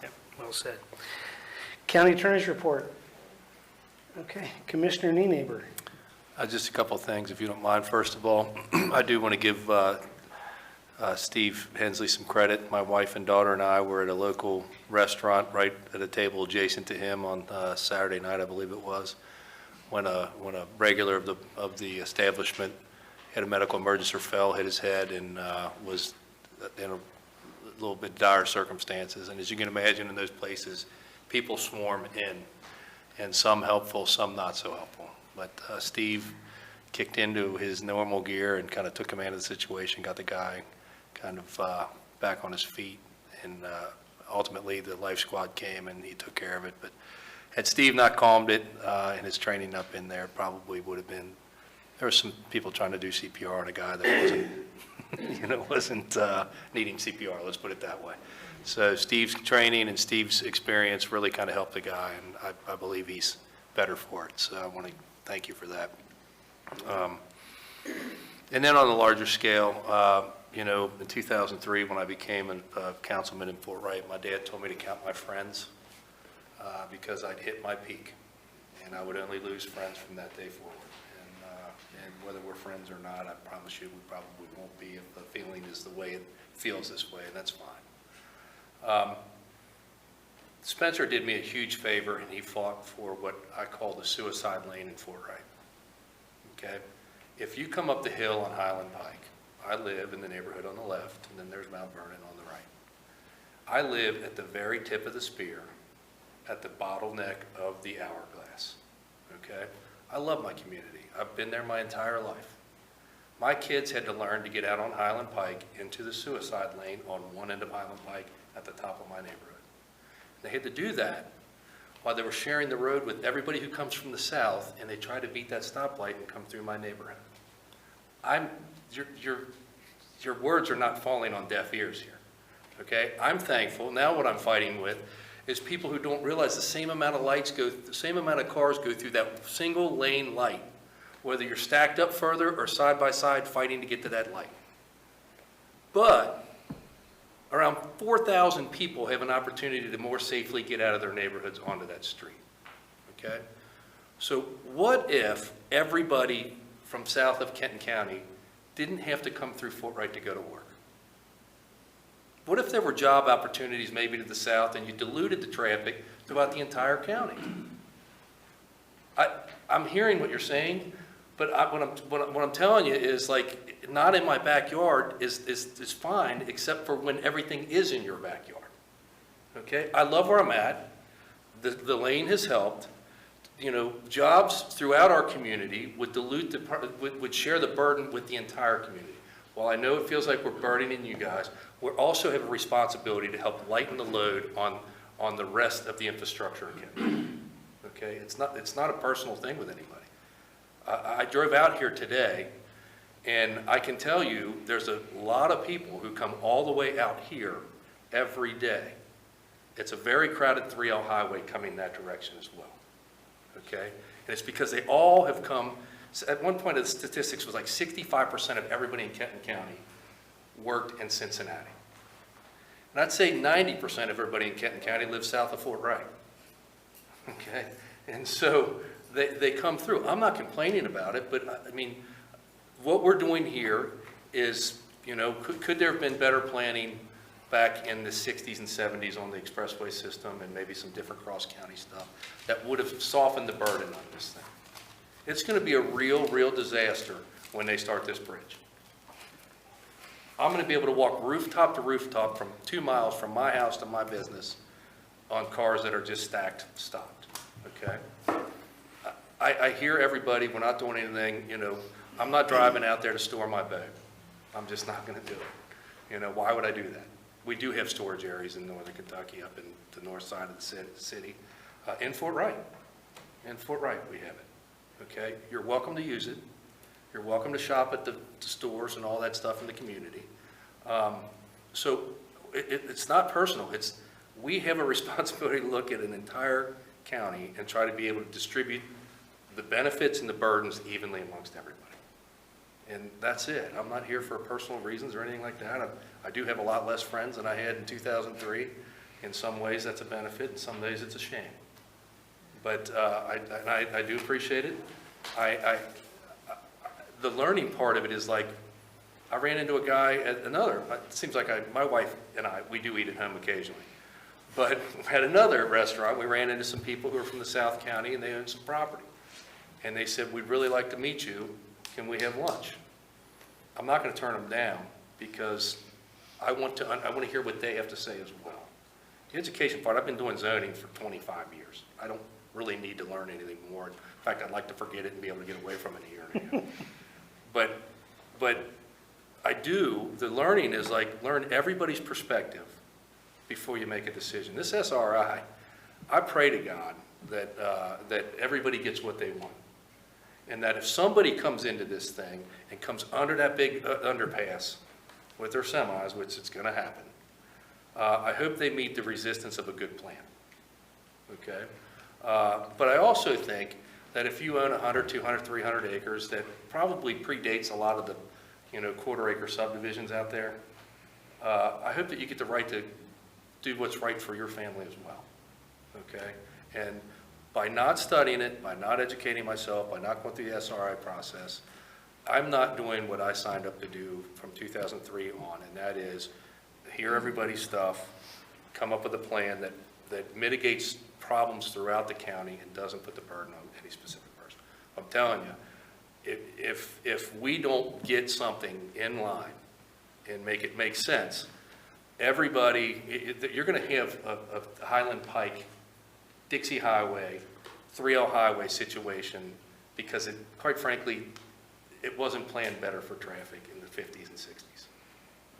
Yep, well said. County Attorney's report. Okay, Commissioner Nienaber. Just a couple of things, if you don't mind. First of all, I do want to give Steve Hensley some credit. My wife and daughter and I were at a local restaurant right at a table adjacent to him on Saturday night, I believe it was, when a regular of the establishment had a medical emergency or fell, hit his head, and was in a little bit dire circumstances. And as you can imagine, in those places, people swarm in, and some helpful, some not so helpful. But Steve kicked into his normal gear and kind of took command of the situation, got the guy kind of back on his feet, and ultimately the life squad came and he took care of it. But had Steve not calmed it and his training up in there, probably would have been, there were some people trying to do CPR on a guy that wasn't, wasn't needing CPR, let's put it that way. So Steve's training and Steve's experience really kind of helped the guy, and I believe he's better for it. So I want to thank you for that. And then on a larger scale, in 2003, when I became a councilman in Fort Wright, my dad told me to count my friends because I'd hit my peak, and I would only lose friends from that day forward. And whether we're friends or not, I promise you we probably won't be if the feeling is the way it feels this way, and that's fine. Spencer did me a huge favor, and he fought for what I call the suicide lane in Fort Wright. Okay? If you come up the hill on Highland Pike, I live in the neighborhood on the left, and then there's Mount Vernon on the right. I live at the very tip of the spear, at the bottleneck of the hourglass. Okay? I love my community. I've been there my entire life. My kids had to learn to get out on Highland Pike into the suicide lane on one end of Highland Pike at the top of my neighborhood. They had to do that while they were sharing the road with everybody who comes from the south, and they try to beat that stoplight and come through my neighborhood. Your words are not falling on deaf ears here, okay? I'm thankful. Now what I'm fighting with is people who don't realize the same amount of cars go through that single lane light, whether you're stacked up further or side by side fighting to get to that light. But around 4,000 people have an opportunity to more safely get out of their neighborhoods onto that street, okay? So what if everybody from south of Kenton County didn't have to come through Fort Wright to go to work? What if there were job opportunities maybe to the south and you diluted the traffic throughout the entire county? I'm hearing what you're saying, but what I'm telling you is, like, not in my backyard is fine, except for when everything is in your backyard. Okay? I love where I'm at. The lane has helped. Jobs throughout our community would would share the burden with the entire community. While I know it feels like we're burdening you guys, we also have a responsibility to help lighten the load on the rest of the infrastructure again. Okay? It's not a personal thing with anybody. I drove out here today, and I can tell you there's a lot of people who come all the way out here every day. It's a very crowded 3L highway coming that direction as well. Okay? And it's because they all have come. At one point, the statistics was like 65% of everybody in Kenton County worked in Cincinnati. And I'd say 90% of everybody in Kenton County lives south of Fort Wright. Okay? And so they come through. I'm not complaining about it, but I mean, what we're doing here is, could there have been better planning back in the 60s and 70s on the expressway system and maybe some different cross-county stuff that would have softened the burden on this thing? It's going to be a real disaster when they start this bridge. I'm going to be able to walk rooftop to rooftop from 2 miles from my house to my business on cars that are just stacked, stopped, okay? I hear everybody, we're not doing anything, I'm not driving out there to store my boat. I'm just not going to do it. Why would I do that? We do have storage areas in northern Kentucky, up in the north side of the city, in Fort Wright. In Fort Wright, we have it. Okay, you're welcome to use it. You're welcome to shop at the stores and all that stuff in the community. So it's not personal. We have a responsibility to look at an entire county and try to be able to distribute the benefits and the burdens evenly amongst everybody. And that's it. I'm not here for personal reasons or anything like that. I do have a lot less friends than I had in 2003. In some ways, that's a benefit. In some ways, it's a shame. But I do appreciate it. The learning part of it is like, I ran into a guy at another, it seems like my wife and I, we do eat at home occasionally. But at another restaurant, we ran into some people who are from the South County and they own some property. And they said, we'd really like to meet you. Can we have lunch? I'm not going to turn them down because I want to hear what they have to say as well. The education part, I've been doing zoning for 25 years. I don't really need to learn anything more. In fact, I'd like to forget it and be able to get away from it a year and a half. But I do, the learning is like, learn everybody's perspective before you make a decision. This SRI, I pray to God that everybody gets what they want. And that if somebody comes into this thing and comes under that big underpass with their semis, which it's going to happen, I hope they meet the resistance of a good plan. Okay? But I also think that if you own 100, 200, 300 acres, that probably predates a lot of the, quarter-acre subdivisions out there. I hope that you get the right to do what's right for your family as well. Okay? And by not studying it, by not educating myself, by not going through the SRI process, I'm not doing what I signed up to do from 2003 on, and that is hear everybody's stuff, come up with a plan that mitigates problems throughout the county and doesn't put the burden on any specific person. I'm telling you, if we don't get something in line and make it make sense, everybody, you're going to have a Highland Pike, Dixie Highway, 3L Highway situation because quite frankly, it wasn't planned better for traffic in the 50s and 60s,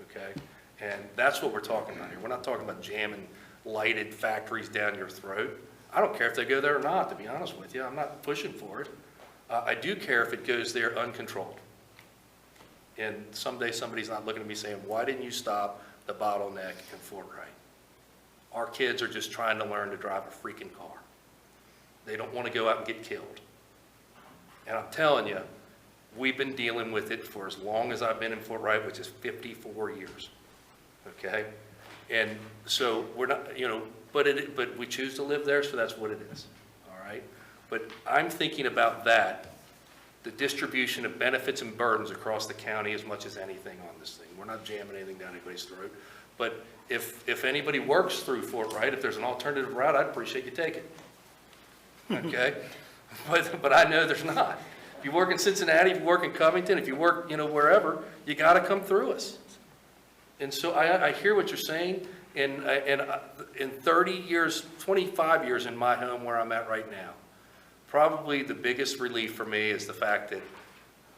okay? And that's what we're talking about here. We're not talking about jamming lighted factories down your throat. I don't care if they go there or not, to be honest with you. I'm not pushing for it. I do care if it goes there uncontrolled. And someday somebody's not looking at me saying, why didn't you stop the bottleneck in Fort Wright? Our kids are just trying to learn to drive a freaking car. They don't want to go out and get killed. And I'm telling you, we've been dealing with it for as long as I've been in Fort Wright, which is 54 years. Okay? And so we're not, but we choose to live there, so that's what it is. All right? But I'm thinking about that, the distribution of benefits and burdens across the county as much as anything on this thing. We're not jamming anything down anybody's throat. But if anybody works through Fort Wright, if there's an alternative route, I'd appreciate you take it. Okay? But I know there's not. If you work in Cincinnati, if you work in Covington, if you work, wherever, you got to come through us. And so I hear what you're saying, and in 30 years, 25 years in my home where I'm at right now, probably the biggest relief for me is the fact that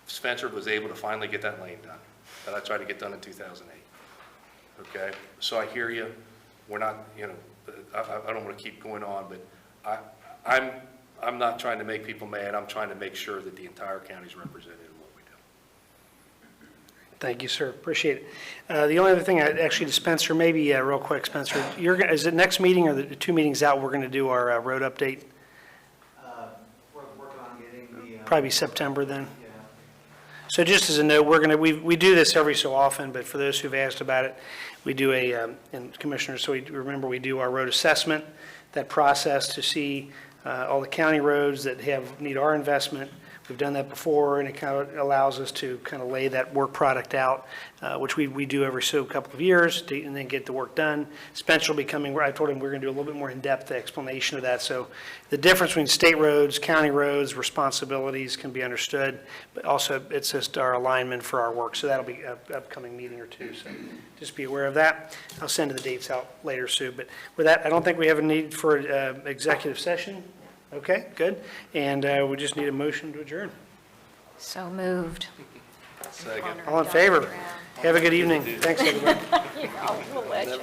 Spencer was able to finally get that lane done, that I tried to get done in 2008. Okay? So I hear you. We're not, I don't want to keep going on, but I'm not trying to make people mad. I'm trying to make sure that the entire county is represented in what we do. Thank you, sir. Appreciate it. The only other thing, actually, to Spencer, maybe real quick, Spencer, is it next meeting or the 2 meetings out, we're going to do our road update? We're working on getting the. Probably September then? Yeah. So just as a note, we do this every so often, but for those who've asked about it, we do and Commissioners, so we do our road assessment, that process to see all the county roads that need our investment. We've done that before, and it kind of allows us to kind of lay that work product out, which we do every couple of years, and then get the work done. Spencer will be coming, I told him we're going to do a little bit more in-depth explanation of that. So the difference between state roads, county roads, responsibilities can be understood, but also it's just our alignment for our work. So that'll be an upcoming meeting or two. So just be aware of that. I'll send the dates out later, Sue. But with that, I don't think we have a need for executive session. Okay, good. And we just need a motion to adjourn. So moved. Second. All in favor? Have a good evening. Thanks, everybody. We'll let you.